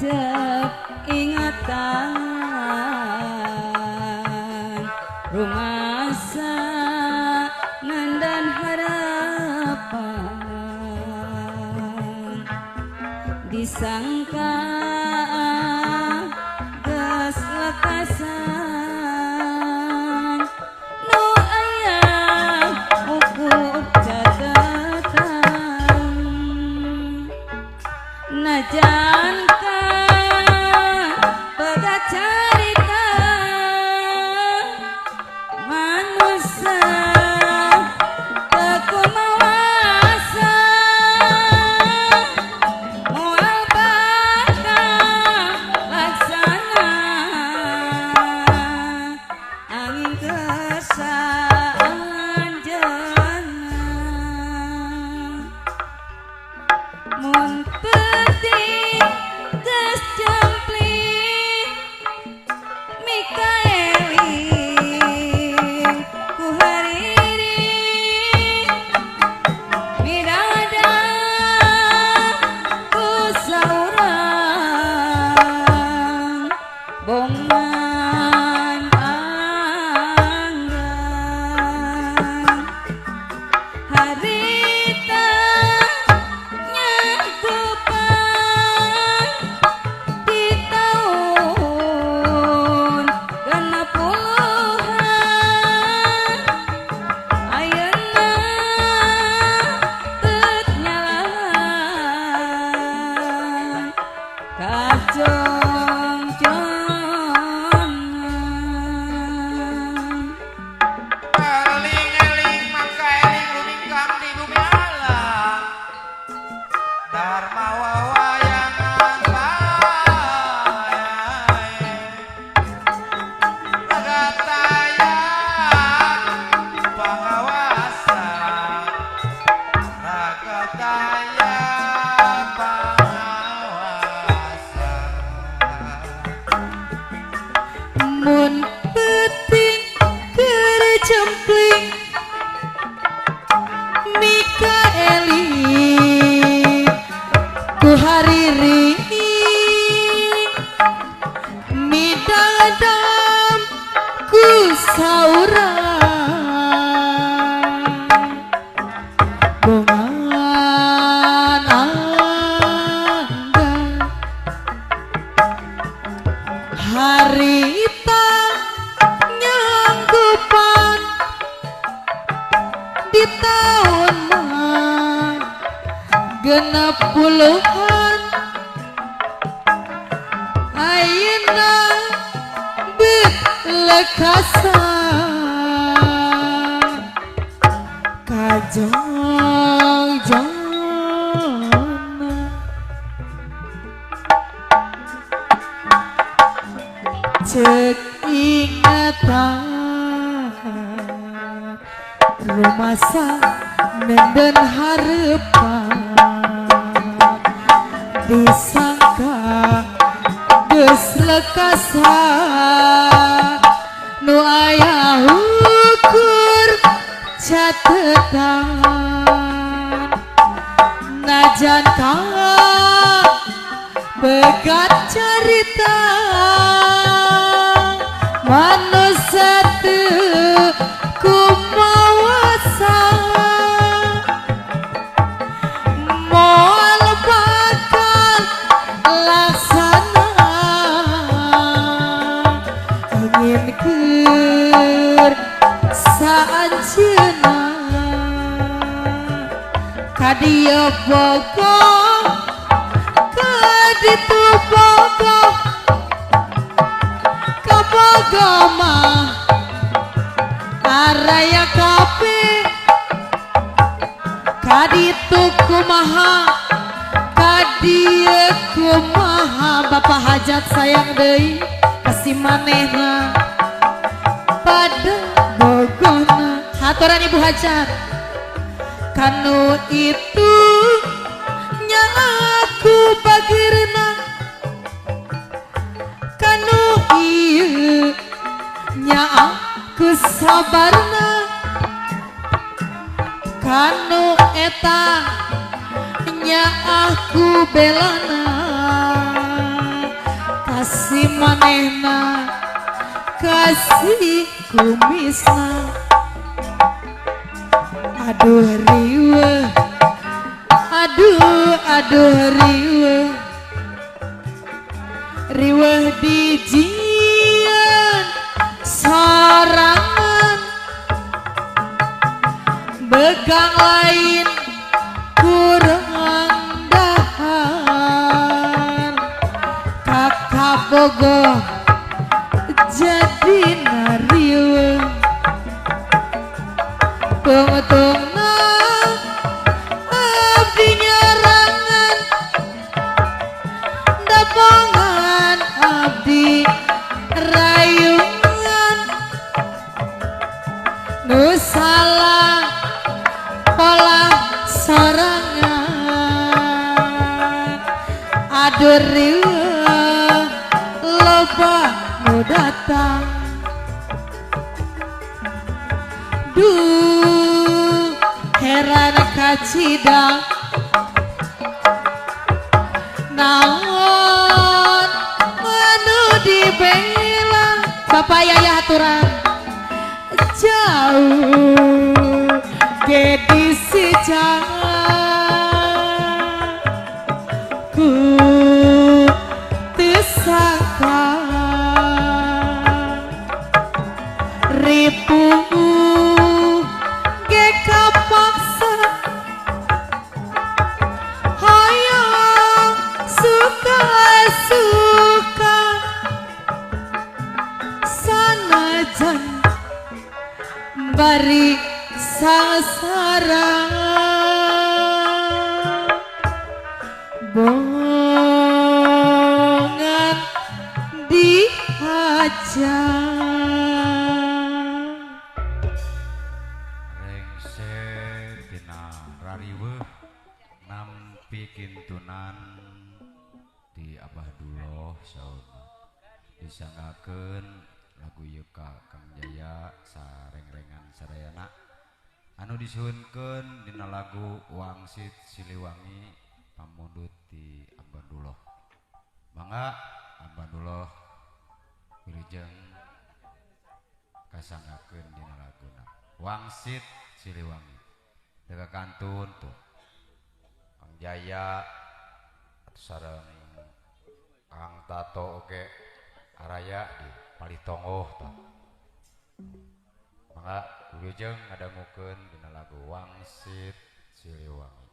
cek ingatan rumasa Nenden Harapan disangka geus lekasan nu aya ukur catatan najan carita manusia teku mawasa moal bakal laksana angin kesanjana mun penting geus jempling Mikaeling ku hariri midadang ku saurang bongan anggan harita nyanggupan di tahun genep puluhan ayeuna bet nyalahan kacongcongan eling-eling mangka eling lumingkang di bumi alam dharma wawayangan bae ragataya pangawasa ragataya pangawasa mun penting keur jempling Mikaeling ku hariri midadang ku saurang bungan anggan harita nyanggupan di tahun genep puluhan ayeuna belekasan kajong-jong cek ingatan rumasa nenden harapan disangka geus lekasan nu aya ukur catetan najan ka begat carita manusia teu kumawasa moal bakal laksana ingin keur saanjeuna kadieu bogoh kaditu bogoh kabogoma araya kape kaditu kumaha kadieu kumaha bapak hajat sayang deui kasih manehna pada bogona haturan ibu hajat kanu itu nya aku bagirna kanu ieu nya aku sabarna kanu eta nya aku belana kasih manehna kasih kumisna aduh riweuh aduh riweuh riweuh dijieun sorangan begang lain kurang dahar kakak bogoh jadi nariweuh tungtungna abdi nyerangan dapongan abdi rayungan nu salah pola sorangan aduh riweuh loba nu datang duh heran kacidang naon anu dibela bapak yaya haturan jauh gedi si ku teu sangka ribu ge kapaksa hayang suka-suka sanajan bari sasara bongan dihajar Rengser tina rariweuh nampi kintunan di Abah Duloh sauna disanggakeun lagu ieu ka Kang Jaya sareng-rengan sadayana anu disuhunkeun dina lagu Wangsit Siliwangi pamundut di Abah Duloh mangga Abah Duloh wilujeng kasanggakeun dina laguna Wangsit Siliwangi teu kantun tuh Kang Jaya sareng Kang Tato oge araya di Palitongoh tuh mangga wilujeng ngadangukeun dina lagu Wangsit Siliwangi.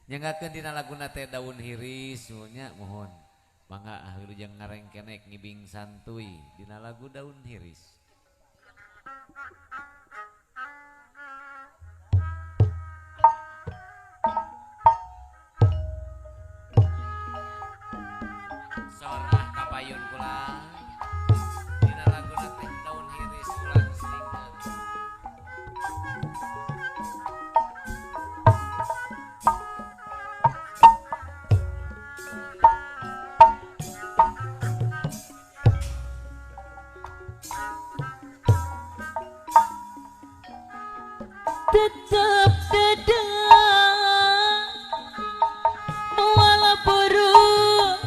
Nyengakeun dina laguna teh daun hiris nya mohon. Mangga wilujeng ngareng kenek ngibing santuy dina lagu daun hiris. Sorah kapayun kula dina laguna teh daun hiris ulang selingkeun. Tetap dedang mual buruk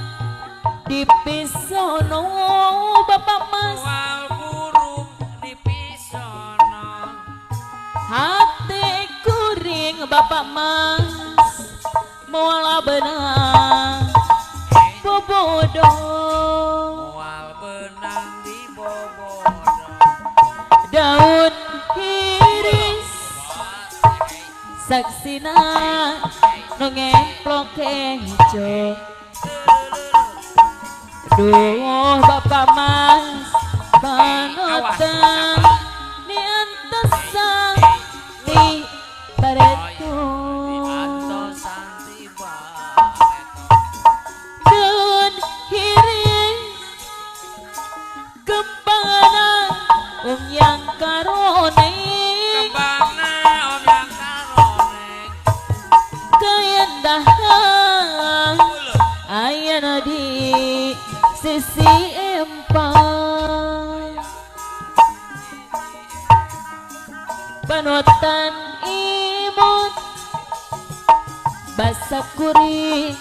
di pisono Bapak Mas Mual burung di pisono hati kuring Bapak Mas mual benang bobodo mual benang di bobodo daun hiris saksina nongeplok hejo duh Bapak Mas panotan niantesang di bareto daun hiris kembangan yang karone kembangna om yang karone keindahan ayana di sisi empang panutan imut basa kuring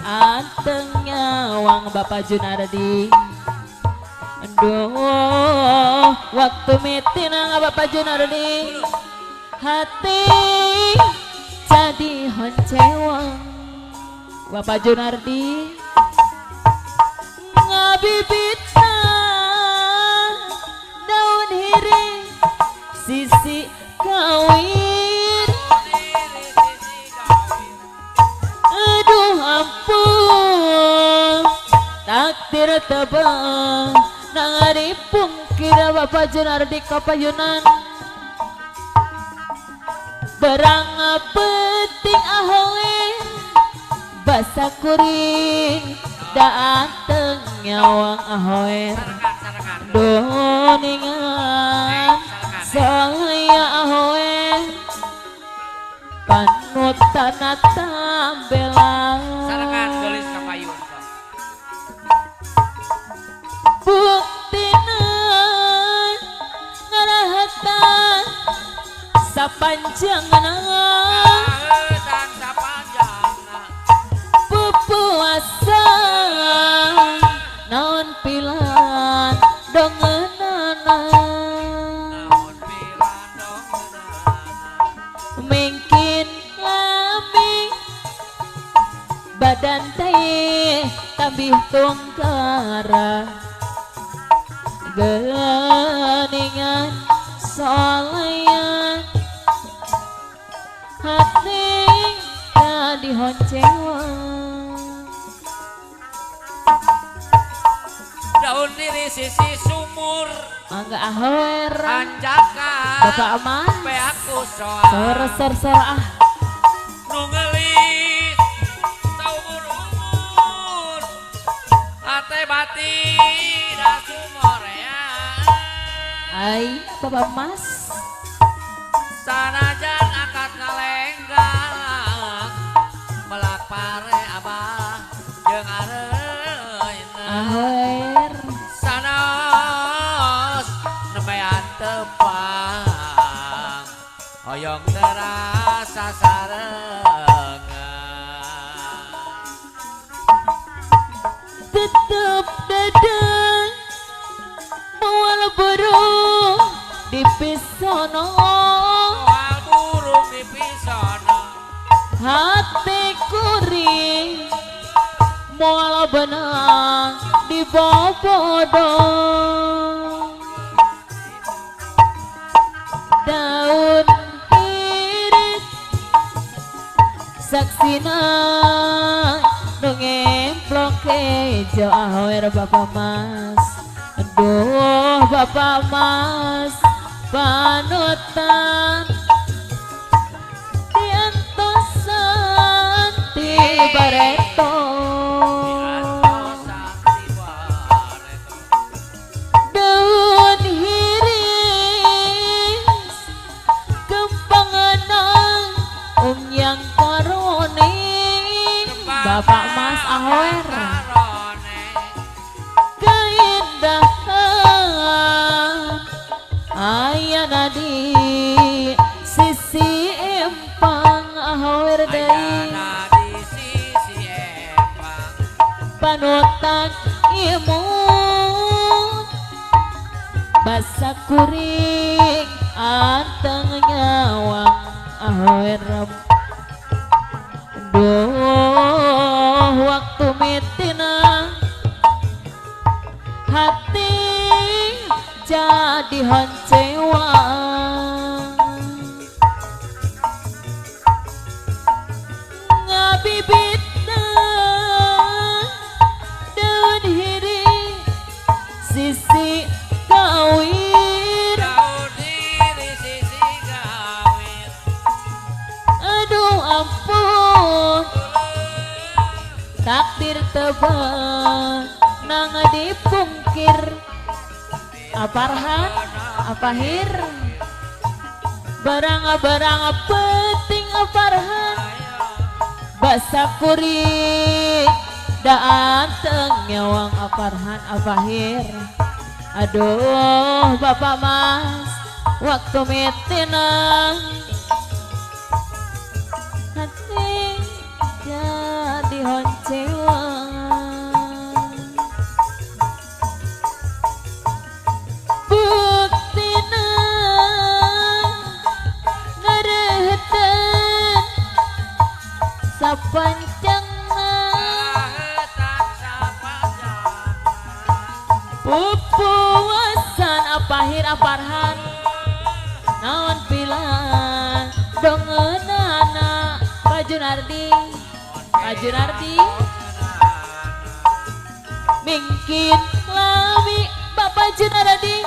anteng nyawang Bapak Junardi aduh waktu mitina Bapak Junardi hati jadi honcewang Bapak Junardi ngabibitna daun hiring sisi kawin aduh ampun takdir tebang nangari pungkira Bapak Junardi kapayunan berang penting ahoe basa kuring dateng nyawang ahoe doningan saya ahoe panutan tambelan sarangan gelis kapayun buktinan ngarahatan sapanjangna kaeutan sapanjangna pupuasa naon pilan dongeunana naon pilan dongeunana mungkin lami badan teh tambih tungkara geningan soleyan hati tadi honcewang daun diri sisi sumur angga ahoer anjakan Bapak Aman pe aku soal ser ah nu ngelis saumur-umur ate bati da sumorea ai Bapak Mas sanajan akad ngalenggang melak pare abah jeung areuina ahoer sanos nembean tepang oyong terasa sarengan tetep dadang mual burung di pisono soal burung di pisono hati kuring mual benang di bobodong daun iris saksina ngemplok jo ahoer Bapak Mas. Aduh Bapak Mas panutan diantosan di bareto daun hiris kembanganan yang karone Bapak Mas ahoer keindahan ayana di sisi empang ahoer deui panutan imut basa kuring anteng nyawang ahoer duh waktu mitina hati jadi honcewa ngabibitna daun hiri sisi gawir aduh ampun takdir tebal nang dipungkir aparhan apahir barang-barang penting aparhan basa kuring da anteng nyawang aparhan apahir aduh Bapak Mas waktu mitina hati jadi honcewa buktina ngareheten sapanjangna pupuasan apahir aparhan naon pilan dongeunana Pak Junardi mingkin lami Bapak Junardi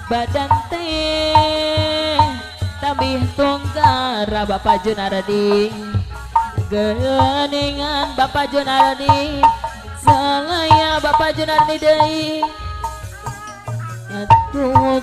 badan teh tabih tunggara Bapak Junardi geuningan Bapak Junardi salaya Bapak Junardi deui atuh